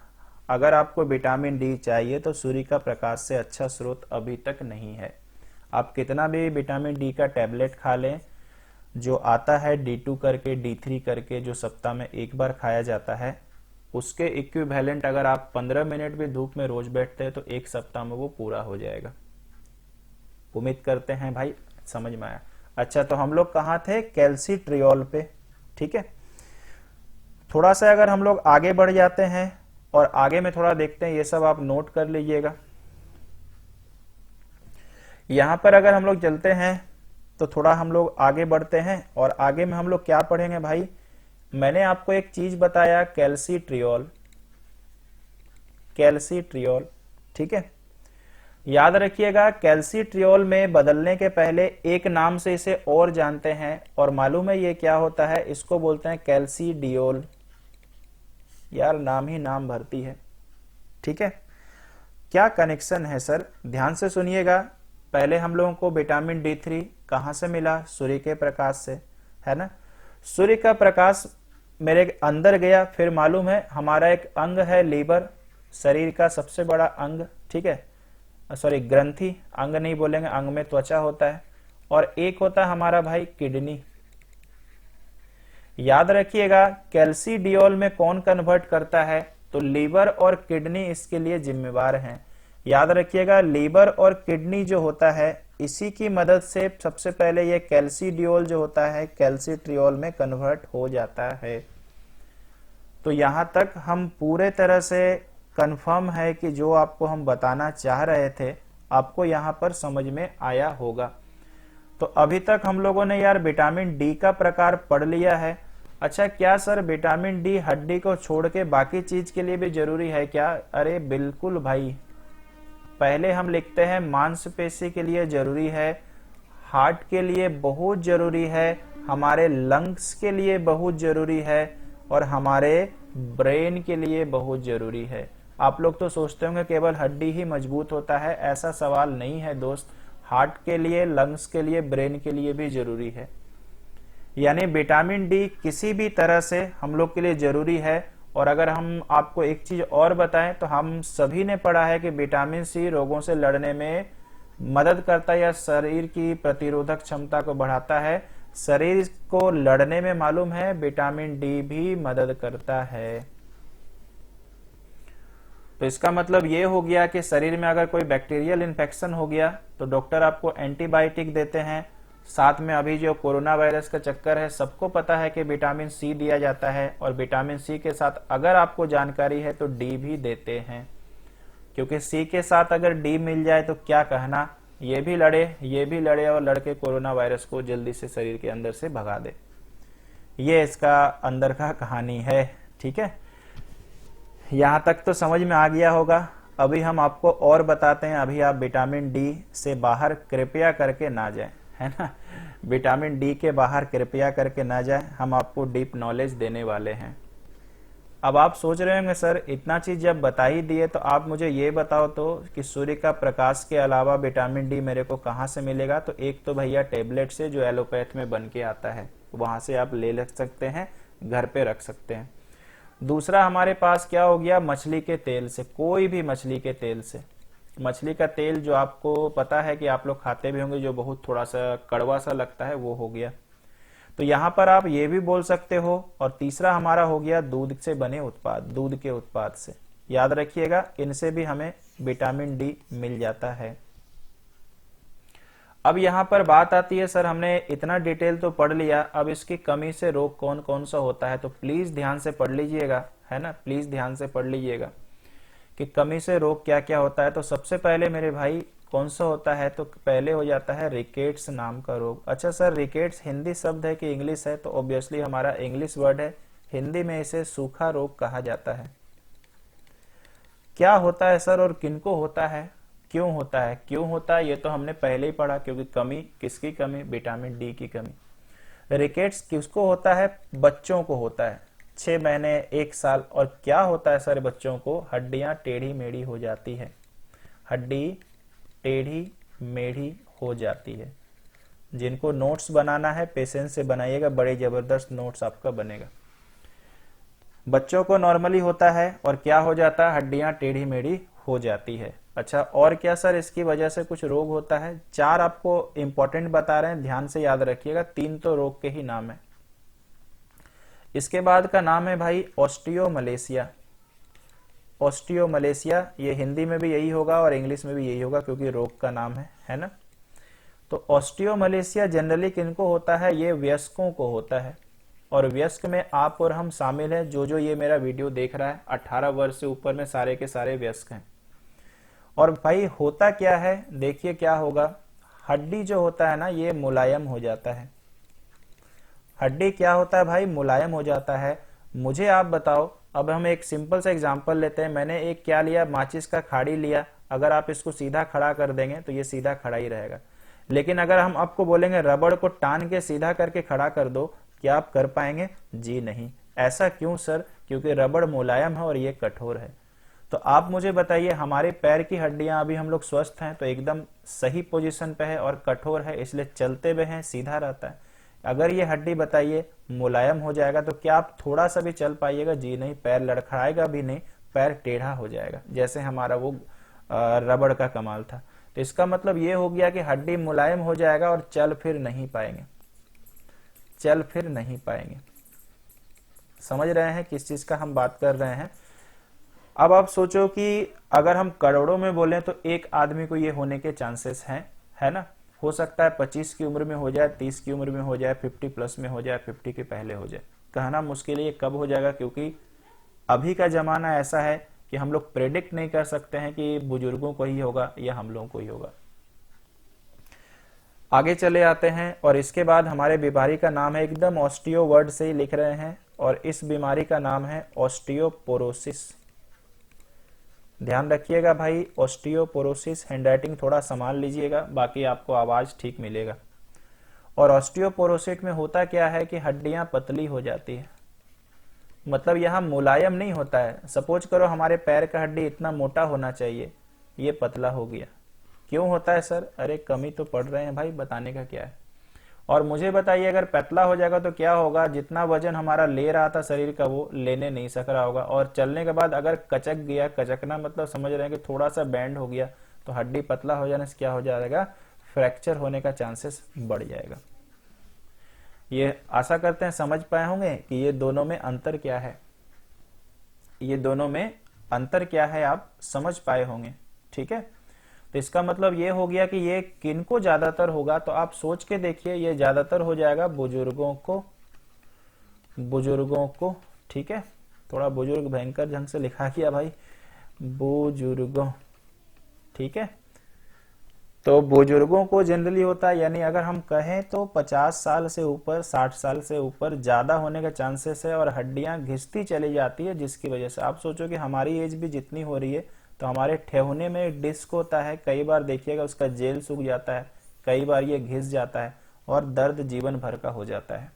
Speaker 1: अगर आपको विटामिन डी चाहिए तो सूर्य का प्रकाश से अच्छा स्रोत अभी तक नहीं है। आप कितना भी विटामिन डी का टैबलेट खा लें, जो आता है D2 करके, D3 करके, जो सप्ताह में एक बार खाया जाता है, उसके इक्विवेलेंट अगर आप 15 मिनट भी धूप में रोज बैठते हैं तो एक सप्ताह में वो पूरा हो जाएगा। उम्मीद करते हैं भाई समझ में आया। अच्छा, तो हम लोग कहाँ थे? कैल्सीट्रियोल पे। ठीक है, थोड़ा सा अगर हम लोग आगे बढ़ जाते हैं और आगे में थोड़ा देखते हैं, ये सब आप नोट कर लीजिएगा। यहां पर अगर हम लोग चलते हैं तो थोड़ा हम लोग आगे बढ़ते हैं, और आगे में हम लोग क्या पढ़ेंगे भाई? मैंने आपको एक चीज बताया, कैल्सीट्रियोल। कैल्सीट्रियोल, ठीक है, याद रखिएगा कैल्सीट्रियोल में बदलने के पहले एक नाम से इसे और जानते हैं, और मालूम है ये क्या होता है? इसको बोलते हैं कैल्सीडियोल। यार नाम ही नाम भरती है। ठीक है, क्या कनेक्शन है सर? ध्यान से सुनिएगा। पहले हम लोगों को विटामिन D3 कहां से मिला? सूर्य के प्रकाश से, है ना? सूर्य का प्रकाश मेरे अंदर गया, फिर मालूम है हमारा एक अंग है लीवर, शरीर का सबसे बड़ा अंग। ठीक है, सॉरी ग्रंथि, अंग नहीं बोलेंगे, अंग में त्वचा होता है, और एक होता है हमारा भाई किडनी। याद रखिएगा कैल्सीडियोल में कौन कन्वर्ट करता है? तो लीवर और किडनी इसके लिए जिम्मेवार हैं। याद रखिएगा लीवर और किडनी जो होता है, इसी की मदद से सबसे पहले ये कैल्सीडियोल जो होता है कैल्सीट्रियोल में कन्वर्ट हो जाता है। तो यहां तक हम पूरे तरह से कंफर्म है कि जो आपको हम बताना चाह रहे थे आपको यहां पर समझ में आया होगा। तो अभी तक हम लोगों ने यार विटामिन डी का प्रकार पढ़ लिया है। अच्छा, क्या सर विटामिन डी हड्डी को छोड़ के बाकी चीज के लिए भी जरूरी है क्या? अरे बिल्कुल भाई। पहले हम लिखते हैं मांसपेशी के लिए जरूरी है, हार्ट के लिए बहुत जरूरी है, हमारे लंग्स के लिए बहुत जरूरी है, और हमारे ब्रेन के लिए बहुत जरूरी है। आप लोग तो सोचते होंगे केवल हड्डी ही मजबूत होता है, ऐसा सवाल नहीं है दोस्त। हार्ट के लिए, लंग्स के लिए, ब्रेन के लिए भी जरूरी है। यानी विटामिन डी किसी भी तरह से हम लोग के लिए जरूरी है। और अगर हम आपको एक चीज और बताएं तो हम सभी ने पढ़ा है कि विटामिन सी रोगों से लड़ने में मदद करता है, या शरीर की प्रतिरोधक क्षमता को बढ़ाता है। शरीर को लड़ने में मालूम है विटामिन डी भी मदद करता है। तो इसका मतलब ये हो गया कि शरीर में अगर कोई बैक्टीरियल इन्फेक्शन हो गया तो डॉक्टर आपको एंटीबायोटिक देते हैं। साथ में अभी जो कोरोना वायरस का चक्कर है, सबको पता है कि विटामिन सी दिया जाता है, और विटामिन सी के साथ अगर आपको जानकारी है तो डी भी देते हैं, क्योंकि सी के साथ अगर डी मिल जाए तो क्या कहना, ये भी लड़े और लड़के कोरोना वायरस को जल्दी से शरीर के अंदर से भगा दे। ये इसका अंदर का कहानी है। ठीक है, यहां तक तो समझ में आ गया होगा। अभी हम आपको और बताते हैं। अभी आप विटामिन डी से बाहर कृपया करके ना जाएं, है ना। विटामिन डी के बाहर कृपया करके ना जाएं, हम आपको डीप नॉलेज देने वाले हैं। अब आप सोच रहे होंगे सर इतना चीज जब बता ही दिए तो आप मुझे ये बताओ तो कि सूर्य का प्रकाश के अलावा विटामिन डी मेरे को कहाँ से मिलेगा। तो एक तो भैया टेबलेट से, जो एलोपैथ में बन के आता है, वहां से आप ले सकते हैं, घर पे रख सकते हैं। दूसरा हमारे पास क्या हो गया, मछली के तेल से, कोई भी मछली के तेल से। मछली का तेल जो आपको पता है कि आप लोग खाते भी होंगे, जो बहुत थोड़ा सा कड़वा सा लगता है, वो हो गया। तो यहां पर आप ये भी बोल सकते हो। और तीसरा हमारा हो गया दूध से बने उत्पाद, दूध के उत्पाद से। याद रखिएगा, इनसे भी हमें विटामिन डी मिल जाता है। अब यहां पर बात आती है, सर हमने इतना डिटेल तो पढ़ लिया, अब इसकी कमी से रोग कौन कौन सा होता है। तो प्लीज ध्यान से पढ़ लीजिएगा, है ना, प्लीज ध्यान से पढ़ लीजिएगा कि कमी से रोग क्या क्या होता है। तो सबसे पहले मेरे भाई कौन सा होता है, तो पहले हो जाता है रिकेट्स नाम का रोग। अच्छा सर, रिकेट्स हिंदी शब्द है कि इंग्लिश है? तो ऑब्वियसली हमारा इंग्लिश वर्ड है, हिंदी में इसे सूखा रोग कहा जाता है। क्या होता है सर और किनको होता है, क्यों होता है, क्यों होता है, ये तो हमने पहले ही पढ़ा, क्योंकि कमी, किसकी कमी, विटामिन डी की कमी। रिकेट्स किसको होता है, बच्चों को होता है, 6 महीने 1 साल। और क्या होता है सर बच्चों को, हड्डियां टेढ़ी मेढ़ी हो जाती है, हड्डी टेढ़ी मेढ़ी हो जाती है। जिनको नोट्स बनाना है पेशेंस से बनाइएगा, बड़े जबरदस्त नोट्स आपका बनेगा। बच्चों को नॉर्मली होता है और क्या हो जाता है, हड्डियां टेढ़ी मेढ़ी हो जाती है। अच्छा, और क्या सर इसकी वजह से कुछ रोग होता है? 4 आपको इंपॉर्टेंट बता रहे हैं, ध्यान से याद रखिएगा, 3 तो रोग के ही नाम है। इसके बाद का नाम है भाई ऑस्टियोमलेशिया। ऑस्टियोमलेशिया, ये हिंदी में भी यही होगा और इंग्लिश में भी यही होगा, क्योंकि रोग का नाम है ना। तो ऑस्टियोमलेशिया जनरली किनको होता है, ये वयस्कों को होता है। और वयस्क में आप और हम शामिल हैं, जो ये मेरा वीडियो देख रहा है, 18 वर्ष से ऊपर में सारे के सारे वयस्क हैं। और भाई होता क्या है, देखिए क्या होगा, हड्डी जो होता है ना, ये मुलायम हो जाता है। हड्डी क्या होता है भाई, मुलायम हो जाता है। मुझे आप बताओ, अब हम एक सिंपल सा एग्जांपल लेते हैं। मैंने एक क्या लिया, माचिस का खाड़ी लिया। अगर आप इसको सीधा खड़ा कर देंगे तो ये सीधा खड़ा ही रहेगा। लेकिन अगर हम आपको बोलेंगे रबड़ को टान के सीधा करके खड़ा कर दो, क्या आप कर पाएंगे? जी नहीं। ऐसा क्यों सर? क्योंकि रबड़ मुलायम है और ये कठोर है। तो आप मुझे बताइए, हमारे पैर की हड्डियां अभी हम लोग स्वस्थ हैं तो एकदम सही पोजीशन पे है और कठोर है, इसलिए चलते हुए हैं सीधा रहता है। अगर ये हड्डी बताइए मुलायम हो जाएगा तो क्या आप थोड़ा सा भी चल पाइएगा? जी नहीं। पैर लड़खड़ाएगा भी नहीं, पैर टेढ़ा हो जाएगा, जैसे हमारा वो रबड़ का कमाल था। तो इसका मतलब ये हो गया कि हड्डी मुलायम हो जाएगा और चल फिर नहीं पाएंगे, चल फिर नहीं पाएंगे। समझ रहे हैं किस चीज का हम बात कर रहे हैं? अब आप सोचो कि अगर हम करोड़ों में बोलें तो एक आदमी को ये होने के चांसेस हैं, है ना। हो सकता है 25 की उम्र में हो जाए, 30 की उम्र में हो जाए, 50 प्लस में हो जाए, 50 के पहले हो जाए। कहना मुश्किल है ये कब हो जाएगा, क्योंकि अभी का जमाना ऐसा है कि हम लोग प्रेडिक्ट नहीं कर सकते हैं कि बुजुर्गों को ही होगा या हम लोगों को ही होगा। आगे चले आते हैं, और इसके बाद हमारे बीमारी का नाम है, एकदम ऑस्टियो वर्ड से ही लिख रहे हैं, और इस बीमारी का नाम है ऑस्टियोपोरोसिस। ध्यान रखिएगा भाई, ऑस्टियोपोरोसिस। हैंडराइटिंग थोड़ा संभाल लीजिएगा, बाकी आपको आवाज ठीक मिलेगा। और ऑस्टियोपोरोसिस में होता क्या है कि हड्डियां पतली हो जाती है, मतलब यहां मुलायम नहीं होता है। सपोज करो हमारे पैर का हड्डी इतना मोटा होना चाहिए, ये पतला हो गया। क्यों होता है सर? अरे कमी तो पड़ रहे हैं भाई, बताने का क्या है। और मुझे बताइए, अगर पतला हो जाएगा तो क्या होगा, जितना वजन हमारा ले रहा था शरीर का वो लेने नहीं सक रहा होगा, और चलने के बाद अगर कचक गया, कचकना मतलब समझ रहे हैं कि थोड़ा सा बैंड हो गया, तो हड्डी पतला हो जाने से क्या हो जाएगा, फ्रैक्चर होने का चांसेस बढ़ जाएगा। ये आशा करते हैं समझ पाए होंगे कि ये दोनों में अंतर क्या है, ये दोनों में अंतर क्या है आप समझ पाए होंगे। ठीक है, तो इसका मतलब ये हो गया कि ये किनको ज्यादातर होगा, तो आप सोच के देखिए, ये ज्यादातर हो जाएगा बुजुर्गों को, बुजुर्गों को। ठीक है, थोड़ा बुजुर्ग भयंकर ढंग से लिखा गया भाई, बुजुर्गों। ठीक है, तो बुजुर्गों को जनरली होता है, यानी अगर हम कहें तो 50 साल से ऊपर, 60 साल से ऊपर ज्यादा होने का चांसेस है, और हड्डियां घिसती चली जाती है, जिसकी वजह से आप सोचो कि हमारी एज भी जितनी हो रही है, तो हमारे ठेहुने में एक डिस्क होता है, कई बार देखिएगा उसका जेल सूख जाता है, कई बार ये घिस जाता है और दर्द जीवन भर का हो जाता है।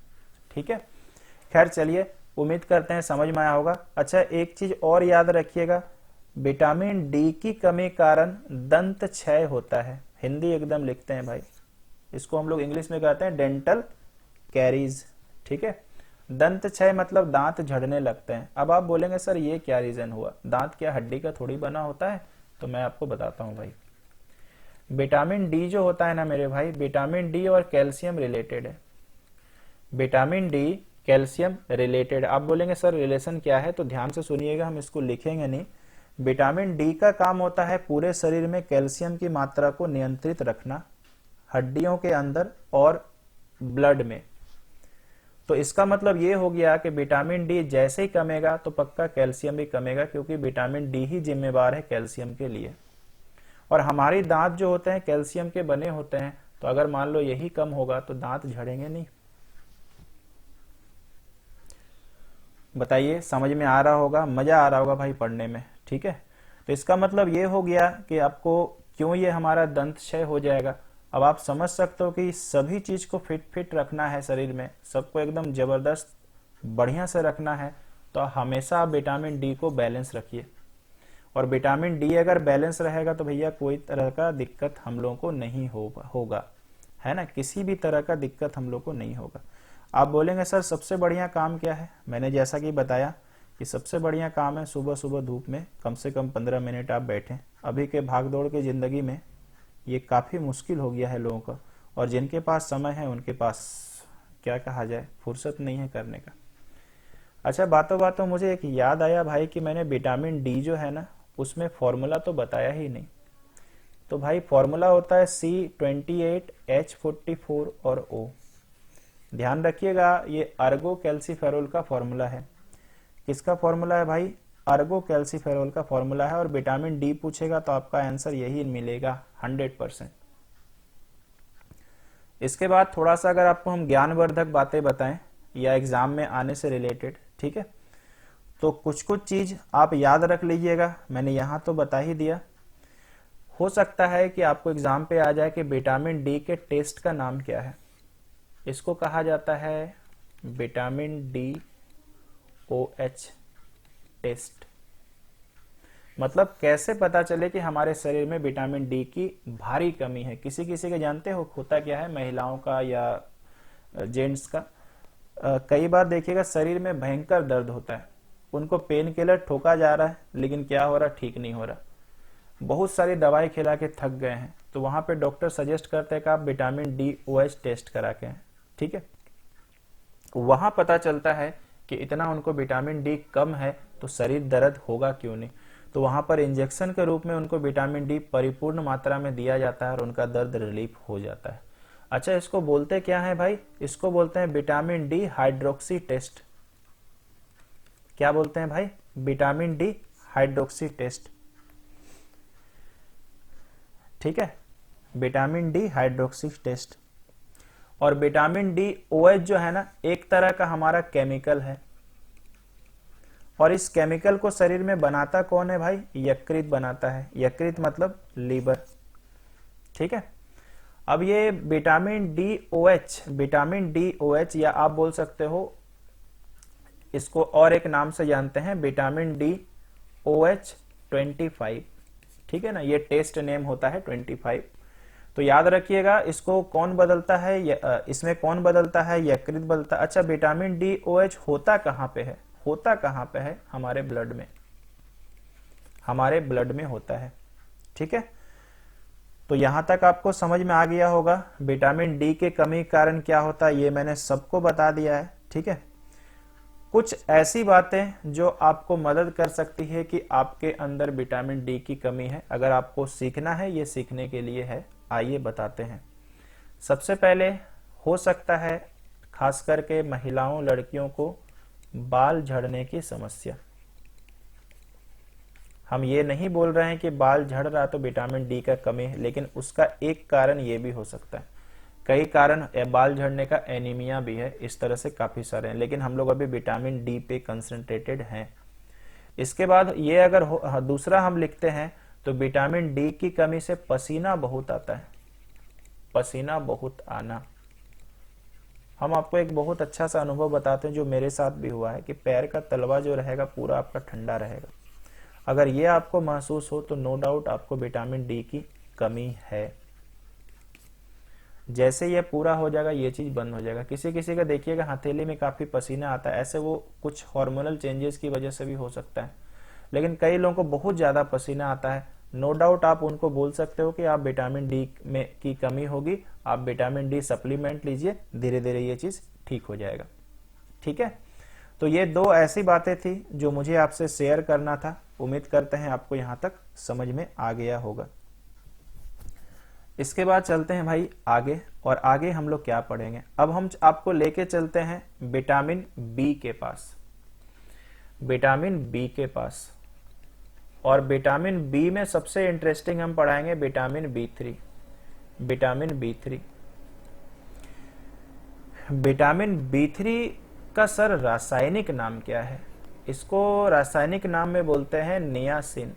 Speaker 1: ठीक है, खैर चलिए, उम्मीद करते हैं समझ में आया होगा। अच्छा, एक चीज और याद रखिएगा, विटामिन डी की कमी कारण दंत क्षय होता है। हिंदी एकदम लिखते हैं भाई, इसको हम लोग इंग्लिश में कहते हैं डेंटल कैरीज। ठीक है, दंत क्षय मतलब दांत झड़ने लगते हैं। अब आप बोलेंगे सर ये क्या रीजन हुआ, दांत क्या हड्डी का थोड़ी बना होता है? तो मैं आपको बताता हूं भाई, विटामिन डी जो होता है ना मेरे भाई, विटामिन डी और कैल्शियम रिलेटेड है। Vitamin D calcium related. आप बोलेंगे सर रिलेशन क्या है, तो ध्यान से सुनिएगा, हम इसको लिखेंगे नहीं। विटामिन डी का काम होता है पूरे शरीर में कैल्शियम की मात्रा को नियंत्रित रखना, हड्डियों के अंदर और ब्लड में। तो इसका मतलब ये हो गया कि विटामिन डी जैसे ही कमेगा तो पक्का कैल्शियम भी कमेगा, क्योंकि विटामिन डी ही जिम्मेवार है कैल्शियम के लिए। और हमारी दांत जो होते हैं कैल्शियम के बने होते हैं, तो अगर मान लो यही कम होगा तो दांत झड़ेंगे नहीं। बताइए, समझ में आ रहा होगा, मजा आ रहा होगा भाई पढ़ने में। ठीक है, तो इसका मतलब ये हो गया कि आपको क्यों ये हमारा दंत क्षय हो जाएगा। अब आप समझ सकते हो कि सभी चीज को फिट रखना है शरीर में, सबको एकदम जबरदस्त बढ़िया से रखना है, तो हमेशा आप विटामिन डी को बैलेंस रखिए। और विटामिन डी अगर बैलेंस रहेगा तो भैया कोई तरह का दिक्कत हम लोगों को नहीं होगा, है ना, किसी भी तरह का दिक्कत हम लोग को नहीं होगा। आप बोलेंगे सर सबसे बढ़िया काम क्या है, मैंने जैसा कि बताया कि सबसे बढ़िया काम है सुबह सुबह धूप में कम से कम 15 मिनट आप बैठें। अभी के भागदौड़ की जिंदगी में ये काफी मुश्किल हो गया है लोगों का, और जिनके पास समय है उनके पास क्या कहा जाए, फुर्सत नहीं है करने का। अच्छा, बातों बातों मुझे एक याद आया भाई कि मैंने विटामिन डी जो है ना, उसमें फॉर्मूला तो बताया ही नहीं। तो भाई फॉर्मूला होता है C28H44 और O। ध्यान रखिएगा, ये अर्गो कैल्सीफेरोल का फॉर्मूला है। किसका फॉर्मूला है भाई? अर्गो कैल्सीफेरोल का फॉर्मूला है। और विटामिन डी पूछेगा तो आपका आंसर यही मिलेगा 100%। इसके बाद थोड़ा सा अगर आपको हम ज्ञानवर्धक बातें बताएं या एग्जाम में आने से रिलेटेड, ठीक है, तो कुछ कुछ चीज आप याद रख लीजिएगा। मैंने यहां तो बता ही दिया। हो सकता है कि आपको एग्जाम पे आ जाए कि विटामिन डी के टेस्ट का नाम क्या है। इसको कहा जाता है विटामिन डी OH टेस्ट। मतलब कैसे पता चले कि हमारे शरीर में विटामिन डी की भारी कमी है। किसी किसी के जानते हो होता क्या है, महिलाओं का या जेंट्स का, कई बार देखिएगा शरीर में भयंकर दर्द होता है, उनको पेन किलर ठोका जा रहा है लेकिन क्या हो रहा, ठीक नहीं हो रहा, बहुत सारी दवाई खिला के थक गए हैं, तो वहां पे डॉक्टर सजेस्ट करते हैं कि आप विटामिन डी OH टेस्ट करा के हैं। ठीक है, वहां पता चलता है कि इतना उनको विटामिन डी कम है तो शरीर दर्द होगा क्यों नहीं, तो वहां पर इंजेक्शन के रूप में उनको विटामिन डी परिपूर्ण मात्रा में दिया जाता है और उनका दर्द रिलीफ हो जाता है। अच्छा, इसको बोलते क्या है भाई? इसको बोलते हैं विटामिन डी हाइड्रोक्सी टेस्ट। क्या बोलते हैं भाई? Vitamin D hydroxy test. ठीक है, विटामिन डी हाइड्रोक्सी टेस्ट। और विटामिन डी OH जो है ना, एक तरह का हमारा केमिकल है, और इस केमिकल को शरीर में बनाता कौन है भाई? यकृत बनाता है। यकृत मतलब लीवर। ठीक है, अब ये विटामिन डी OH, या आप बोल सकते हो इसको और एक नाम से जानते हैं, विटामिन डी OH25। ठीक है ना, ये टेस्ट नेम होता है 25। तो याद रखिएगा, इसको कौन बदलता है, इसमें कौन बदलता है? यकृत बदलता। अच्छा, विटामिन डी OH होता कहां पे है? होता कहां पे है? हमारे ब्लड में, हमारे ब्लड में होता है। ठीक है, तो यहां तक आपको समझ में आ गया होगा विटामिन डी के कमी के कारण क्या होता है, ये मैंने सबको बता दिया है। ठीक है, कुछ ऐसी बातें जो आपको मदद कर सकती है कि आपके अंदर विटामिन डी की कमी है। अगर आपको सीखना है, ये सीखने के लिए है, आइए बताते हैं। सबसे पहले हो सकता है खास करके महिलाओं, लड़कियों को बाल झड़ने की समस्या। हम ये नहीं बोल रहे हैं कि बाल झड़ रहा तो विटामिन डी का कमी है, लेकिन उसका एक कारण ये भी हो सकता है। कई कारण बाल झड़ने का एनीमिया भी है, इस तरह से काफी सारे हैं, लेकिन हम लोग अभी विटामिन डी पे कंसंट्रेटेड हैं। इसके बाद ये अगर दूसरा हम लिखते हैं तो विटामिन डी की कमी से पसीना बहुत आता है, पसीना बहुत आना। हम आपको एक बहुत अच्छा सा अनुभव बताते हैं जो मेरे साथ भी हुआ है कि पैर का तलवा जो रहेगा पूरा आपका ठंडा रहेगा। अगर ये आपको महसूस हो तो नो डाउट आपको विटामिन डी की कमी है। जैसे ये पूरा हो जाएगा ये चीज बंद हो जाएगा। किसी किसी का देखिएगा हथेली में काफी पसीना आता है, ऐसे वो कुछ हार्मोनल चेंजेस की वजह से भी हो सकता है। लेकिन कई लोगों को बहुत ज्यादा पसीना आता है, नो डाउट आप उनको बोल सकते हो कि आप विटामिन डी में की कमी होगी, आप विटामिन डी सप्लीमेंट लीजिए, धीरे धीरे ये चीज ठीक हो जाएगा। ठीक है, तो ये दो ऐसी बातें थी जो मुझे आपसे शेयर करना था। उम्मीद करते हैं आपको यहां तक समझ में आ गया होगा। इसके बाद चलते हैं भाई आगे, और आगे हम लोग क्या पढ़ेंगे। अब हम आपको लेके चलते हैं विटामिन बी के पास, विटामिन बी के पास। और विटामिन बी में सबसे इंटरेस्टिंग हम पढ़ाएंगे vitamin B three, vitamin B three. Vitamin B three का सर रासायनिक नाम क्या है? इसको रासायनिक नाम में बोलते हैं नियासिन।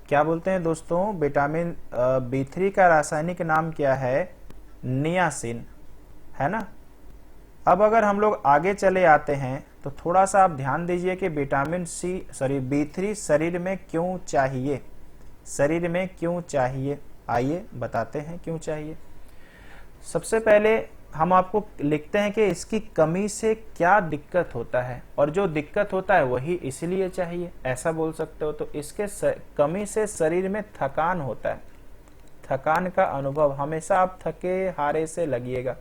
Speaker 1: क्या बोलते हैं दोस्तों? विटामिन बी थ्री का रासायनिक नाम क्या है? नियासिन, है ना। अब अगर हम लोग आगे चले आते हैं तो थोड़ा सा आप ध्यान दीजिए कि विटामिन बी थ्री शरीर में क्यों चाहिए, शरीर में क्यों चाहिए। आइए बताते हैं क्यों चाहिए। सबसे पहले हम आपको लिखते हैं कि इसकी कमी से क्या दिक्कत होता है, और जो दिक्कत होता है वही इसलिए चाहिए, ऐसा बोल सकते हो। तो इसके कमी से शरीर में थकान होता है, थकान का अनुभव, हमेशा आप थके हारे से लगिएगा।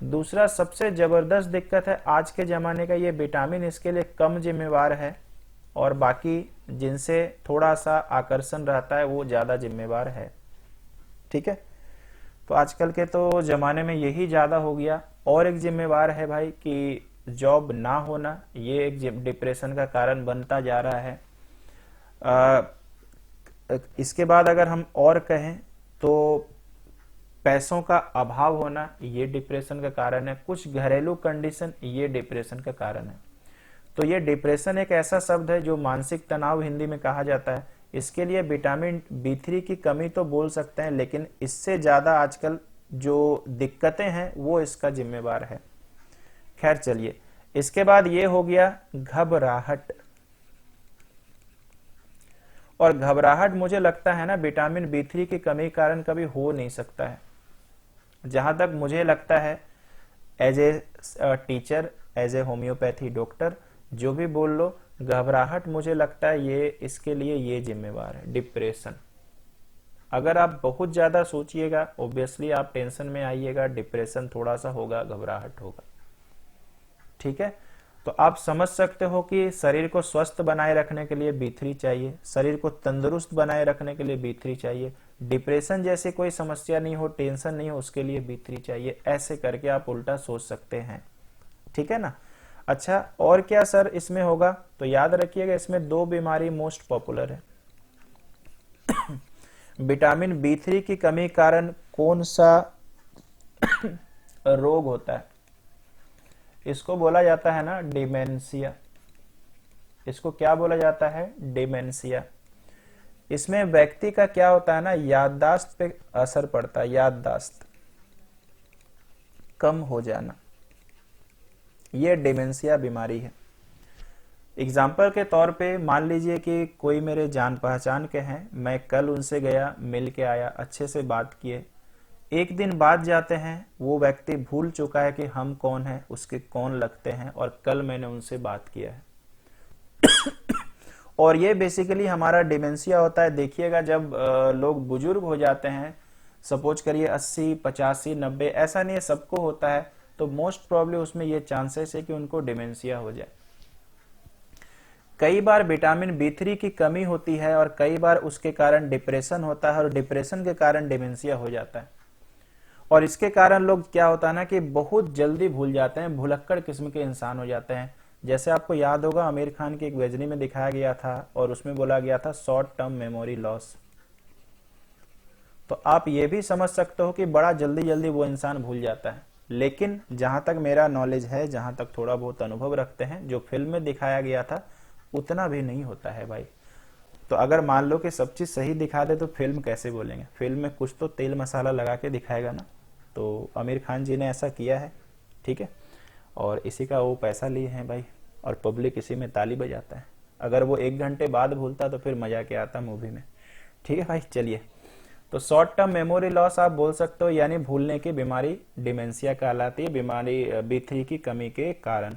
Speaker 1: दूसरा सबसे जबरदस्त दिक्कत है आज के जमाने का, ये विटामिन इसके लिए कम जिम्मेवार है, और बाकी जिनसे थोड़ा सा आकर्षण रहता है वो ज्यादा जिम्मेवार है। ठीक है, तो आजकल के तो जमाने में यही ज्यादा हो गया। और एक जिम्मेवार है भाई कि जॉब ना होना, ये एक डिप्रेशन का कारण बनता जा रहा है। इसके बाद अगर हम और कहें तो पैसों का अभाव होना, ये डिप्रेशन का कारण है। कुछ घरेलू कंडीशन, ये डिप्रेशन का कारण है। तो ये डिप्रेशन एक ऐसा शब्द है जो मानसिक तनाव हिंदी में कहा जाता है। इसके लिए विटामिन बी थ्री की कमी तो बोल सकते हैं, लेकिन इससे ज्यादा आजकल जो दिक्कतें हैं वो इसका जिम्मेवार है। खैर चलिए, इसके बाद ये हो गया घबराहट। और घबराहट मुझे लगता है ना विटामिन बी थ्री की कमी कारण कभी हो नहीं सकता है, जहां तक मुझे लगता है। As a teacher, as a homeopathy doctor, जो भी बोल लो, घबराहट मुझे लगता है ये इसके लिए ये जिम्मेवार है, डिप्रेशन। अगर आप बहुत ज्यादा सोचिएगा ऑब्वियसली आप टेंशन में आइएगा, डिप्रेशन थोड़ा सा होगा, घबराहट होगा। ठीक है, तो आप समझ सकते हो कि शरीर को स्वस्थ बनाए रखने के लिए बी थ्री चाहिए, शरीर को तंदुरुस्त बनाए रखने के लिए बी थ्री चाहिए, डिप्रेशन जैसी कोई समस्या नहीं हो, टेंशन नहीं हो, उसके लिए बी थ्री चाहिए। ऐसे करके आप उल्टा सोच सकते हैं। ठीक है ना। अच्छा, और क्या सर इसमें होगा? तो याद रखिएगा इसमें दो बीमारी मोस्ट पॉपुलर है। विटामिन बी थ्री की कमी कारण कौन सा रोग होता है? इसको बोला जाता है ना डिमेंशिया। इसको क्या बोला जाता है? डिमेंशिया। इसमें व्यक्ति का क्या होता है ना, याददाश्त पे असर पड़ता है, याददाश्त कम हो जाना, ये डिमेंशिया बीमारी है। एग्जाम्पल के तौर पे मान लीजिए कि कोई मेरे जान पहचान के हैं, मैं कल उनसे गया, मिल के आया, अच्छे से बात किए, एक दिन बाद जाते हैं, वो व्यक्ति भूल चुका है कि हम कौन हैं, उसके कौन लगते हैं, और कल मैंने उनसे बात किया है। और ये बेसिकली हमारा डिमेंशिया होता है। देखिएगा जब लोग बुजुर्ग हो जाते हैं, सपोज करिए 80, 85, 90, ऐसा नहीं है सबको होता है, तो मोस्ट प्रॉब्ली उसमें ये चांसेस है कि उनको डिमेंशिया हो जाए। कई बार विटामिन बी3 की कमी होती है और कई बार उसके कारण डिप्रेशन होता है और डिप्रेशन के कारण डिमेंशिया हो जाता है। और इसके कारण लोग क्या होता है ना कि बहुत जल्दी भूल जाते हैं, भुलक्कड़ किस्म के इंसान हो जाते हैं। जैसे आपको याद होगा आमिर खान की एक गजनी में दिखाया गया था और उसमें बोला गया था शॉर्ट टर्म मेमोरी लॉस। तो आप ये भी समझ सकते हो कि बड़ा जल्दी जल्दी वो इंसान भूल जाता है। लेकिन जहां तक मेरा नॉलेज है, जहां तक थोड़ा बहुत अनुभव रखते हैं, जो फिल्म में दिखाया गया था उतना भी नहीं होता है भाई। तो अगर मान लो कि सब चीज सही दिखा दे तो फिल्म कैसे बोलेंगे? फिल्म में कुछ तो तेल मसाला लगा के दिखाएगा ना। तो आमिर खान जी ने ऐसा किया है, ठीक है, और इसी का वो पैसा लिए हैं भाई, और पब्लिक इसी में ताली बजाता है। अगर वो 1 घंटे बाद भूलता तो फिर मजा क्या आता मूवी में। ठीक है भाई, चलिए। तो शॉर्ट टर्म मेमोरी लॉस आप बोल सकते हो, यानी भूलने की बीमारी डिमेंशिया कहलाती है, बीमारी बी3 की कमी के कारण।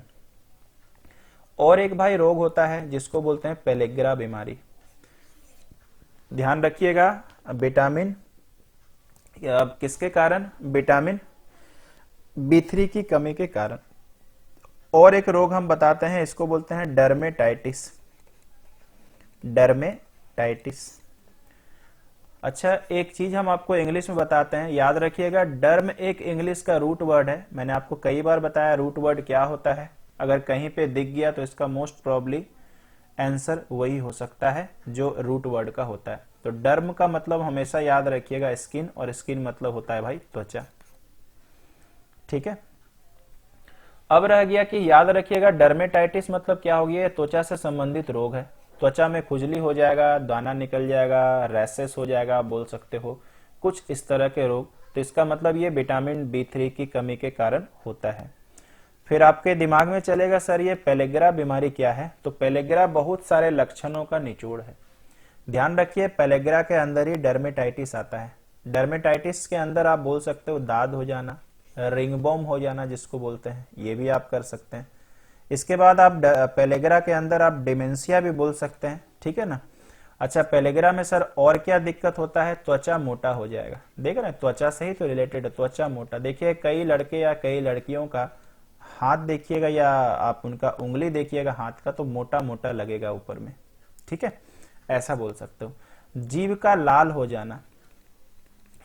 Speaker 1: और एक भाई रोग होता है जिसको बोलते हैं पेलेग्रा बीमारी। ध्यान रखिएगा, विटामिन किसके कारण? विटामिन बी3 की कमी के कारण। और एक रोग हम बताते हैं, इसको बोलते हैं डर्मेटाइटिस। डर्मेटाइटिस। अच्छा, एक चीज हम आपको इंग्लिश में बताते हैं, याद रखिएगा। डर्म एक इंग्लिश का रूट वर्ड है। मैंने आपको कई बार बताया रूट वर्ड क्या होता है। अगर कहीं पे दिख गया तो इसका मोस्ट प्रॉब्ली आंसर वही हो सकता है जो रूट वर्ड का होता है। तो डर्म का मतलब हमेशा याद रखिएगा स्किन, और स्किन मतलब होता है भाई त्वचा। ठीक है। अब रह गया कि याद रखिएगा डर्मेटाइटिस मतलब क्या हो गया? त्वचा से संबंधित रोग है। त्वचा में खुजली हो जाएगा, दाना निकल जाएगा, रैसेस हो जाएगा, आप बोल सकते हो, कुछ इस तरह के रोग। तो इसका मतलब ये विटामिन बी3 की कमी के कारण होता है। फिर आपके दिमाग में चलेगा सर ये पेलेग्रा बीमारी क्या है? तो पेलेग्रा बहुत सारे लक्षणों का निचोड़ है। ध्यान रखिए, पेलेग्रा के अंदर ही डर्मेटाइटिस आता है। डर्मेटाइटिस के अंदर आप बोल सकते हो दाद हो जाना, रिंगबॉम हो जाना जिसको बोलते हैं, ये भी आप कर सकते हैं। इसके बाद आप पेलेग्रा के अंदर आप डिमेंशिया भी बोल सकते हैं, ठीक है ना। अच्छा, पेलेग्रा में सर और क्या दिक्कत होता है? त्वचा मोटा हो जाएगा। देख रहे हैं, त्वचा से ही तो रिलेटेड है, त्वचा मोटा। देखिए कई लड़के या कई लड़कियों का हाथ देखिएगा या आप उनका उंगली देखिएगा हाथ का, तो मोटा मोटा लगेगा ऊपर में, ठीक है, ऐसा बोल सकते हो। जीभ का लाल हो जाना,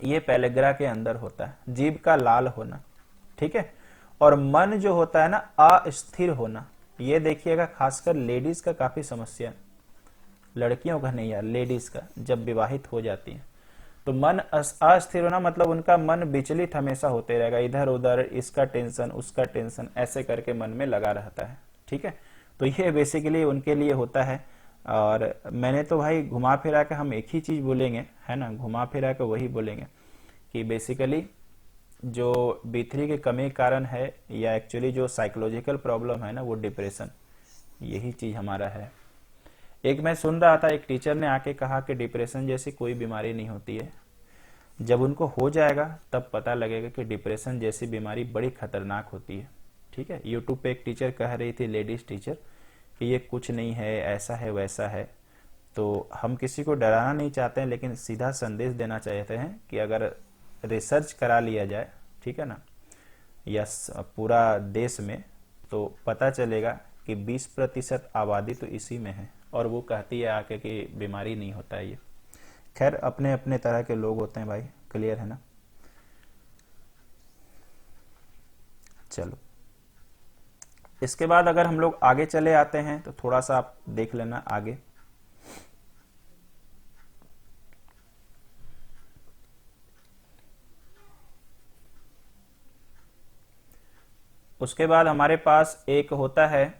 Speaker 1: ये पेलेग्रा के अंदर होता है, जीभ का लाल होना, ठीक है। और मन जो होता है ना, अस्थिर होना, ये देखिएगा खासकर लेडीज का काफी समस्या है। लड़कियों का नहीं यार, लेडीज का, जब विवाहित हो जाती है तो मन अस्थिर होना मतलब उनका मन विचलित हमेशा होते रहेगा, इधर उधर, इसका टेंशन उसका टेंशन, ऐसे करके मन में लगा रहता है, ठीक है। तो ये बेसिकली उनके लिए होता है। और मैंने तो भाई घुमा फिरा के हम एक ही चीज बोलेंगे, है ना, घुमा फिरा के वही बोलेंगे कि बेसिकली जो बी3 के कमी कारण है, या एक्चुअली जो साइकोलॉजिकल प्रॉब्लम है ना, वो डिप्रेशन, यही चीज हमारा है। एक मैं सुन रहा था, एक टीचर ने आके कहा कि डिप्रेशन जैसी कोई बीमारी नहीं होती है, जब उनको हो जाएगा तब पता लगेगा कि डिप्रेशन जैसी बीमारी बड़ी खतरनाक होती है, ठीक है। यूट्यूब पे एक टीचर कह रही थी, लेडीज टीचर, कि ये कुछ नहीं है, ऐसा है वैसा है। तो हम किसी को डराना नहीं चाहते हैं, लेकिन सीधा संदेश देना चाहते हैं कि अगर रिसर्च करा लिया जाए, ठीक है ना, या पूरा देश में, तो पता चलेगा कि 20% आबादी तो इसी में है, और वो कहती है आके कि बीमारी नहीं होता है ये। खैर, अपने अपने तरह के लोग होते हैं भाई, क्लियर है ना। चलो, इसके बाद अगर हम लोग आगे चले आते हैं तो थोड़ा सा आप देख लेना आगे। उसके बाद हमारे पास एक होता है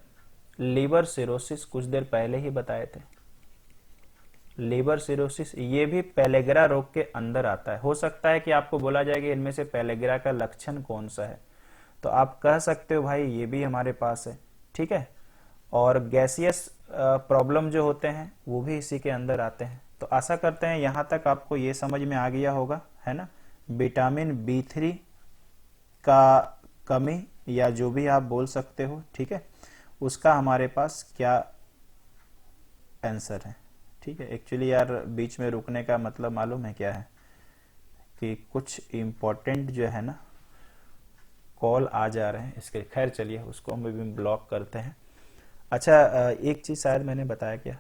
Speaker 1: लीवर सिरोसिस, कुछ देर पहले ही बताए थे। लीवर सिरोसिस ये भी पेलेग्रा रोग के अंदर आता है। हो सकता है कि आपको बोला जाए कि इनमें से पेलेग्रा का लक्षण कौन सा है, तो आप कह सकते हो भाई ये भी हमारे पास है, ठीक है। और गैसियस प्रॉब्लम जो होते हैं वो भी इसी के अंदर आते हैं। तो आशा करते हैं यहां तक आपको ये समझ में आ गया होगा, है ना। विटामिन बी3 का कमी, या जो भी आप बोल सकते हो, ठीक है, उसका हमारे पास क्या आंसर है, ठीक है। एक्चुअली यार बीच में रुकने का मतलब मालूम है क्या है, कि कुछ इम्पोर्टेंट जो है ना कॉल आ जा रहे हैं इसके, खैर चलिए उसको हम भी ब्लॉक करते हैं। अच्छा एक चीज शायद मैंने बताया क्या,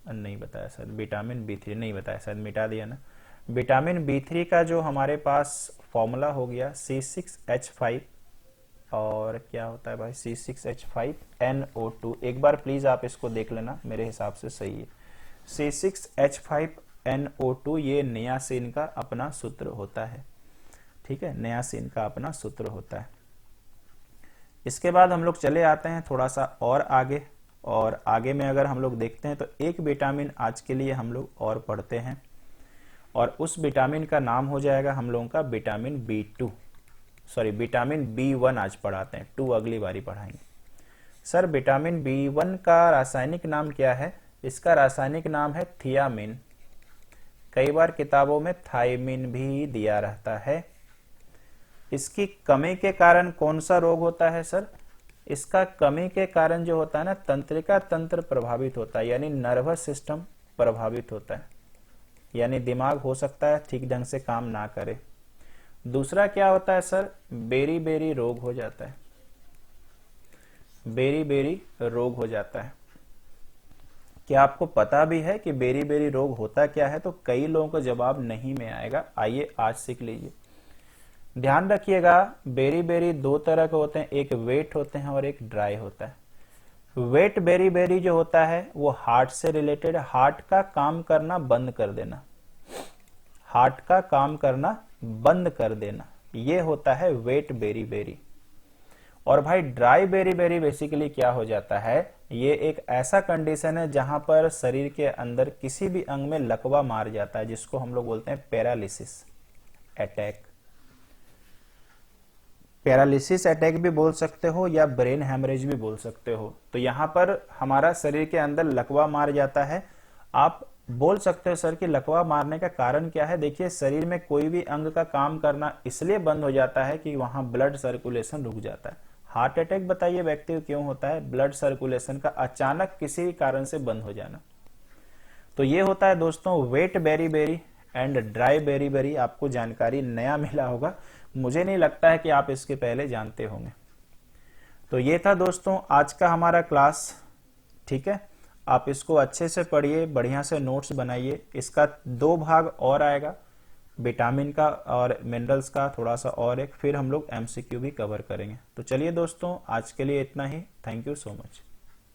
Speaker 1: नहीं बताया शायद, विटामिन B3 नहीं बताया शायद, मिटा दिया ना। विटामिन B3 का जो हमारे पास फॉर्मूला हो गया C6H5, और क्या होता है भाई C6H5NO2, एक बार प्लीज आप इसको देख लेना, मेरे हिसाब से सही है। C6H5NO2 ये नियासिन का अपना सूत्र होता है, ठीक है, नियासिन का अपना सूत्र होता है। इसके बाद हम लोग चले आते हैं थोड़ा सा और आगे, और आगे में अगर हम लोग देखते हैं तो एक विटामिन आज के लिए हम लोग और पढ़ते हैं, और उस विटामिन का नाम हो जाएगा हम लोगों का vitamin B2, sorry vitamin B1 आज पढ़ाते हैं, 2 अगली बारी पढ़ाएंगे। सर विटामिन B1 का रासायनिक नाम क्या है? इसका रासायनिक नाम है थियामिन, कई बार किताबों में थायमिन भी दिया रहता है। इसकी कमी के कारण कौन सा रोग होता है सर? इसका कमी के कारण जो होता है ना, तंत्रिका तंत्र प्रभावित होता है, यानी नर्वस सिस्टम प्रभावित होता है, यानी दिमाग हो सकता है ठीक ढंग से काम ना करे। दूसरा क्या होता है सर? बेरी बेरी रोग हो जाता है, बेरी बेरी रोग हो जाता है। क्या आपको पता भी है कि बेरी बेरी रोग होता क्या है? तो कई लोगों को जवाब नहीं में आएगा, आइए आज सीख लीजिए। ध्यान रखिएगा, बेरी बेरी 2 तरह के होते हैं, एक वेट होते हैं और एक ड्राई होता है। वेट बेरी बेरी जो होता है वो हार्ट से रिलेटेड, हार्ट का काम करना बंद कर देना, हार्ट का काम करना बंद कर देना, ये होता है वेट बेरी बेरी। और भाई ड्राई बेरी बेरी बेसिकली क्या हो जाता है, ये एक ऐसा कंडीशन है जहां पर शरीर के अंदर किसी भी अंग में लकवा मार जाता है, जिसको हम लोग बोलते हैं पैरालिसिस अटैक। पैरालिसिस अटैक भी बोल सकते हो या ब्रेन हैमरेज भी बोल सकते हो। तो यहां पर हमारा शरीर के अंदर लकवा मार जाता है। आप बोल सकते हो सर कि लकवा मारने का कारण क्या है? देखिए, शरीर में कोई भी अंग का काम करना इसलिए बंद हो जाता है कि वहां ब्लड सर्कुलेशन रुक जाता है। हार्ट अटैक बताइए व्यक्ति को क्यों होता है? ब्लड सर्कुलेशन का अचानक किसी भी कारण से बंद हो जाना। तो ये होता है दोस्तों wet very very and dry very very. आपको जानकारी नया मिला होगा, मुझे नहीं लगता है कि आप इसके पहले जानते होंगे। तो ये था दोस्तों आज का हमारा क्लास, ठीक है। आप इसको अच्छे से पढ़िए, बढ़िया से नोट्स बनाइए। इसका 2 भाग और आएगा, विटामिन का और मिनरल्स का थोड़ा सा और एक, फिर हम लोग MCQ भी कवर करेंगे। तो चलिए दोस्तों आज के लिए इतना ही, थैंक यू सो मच।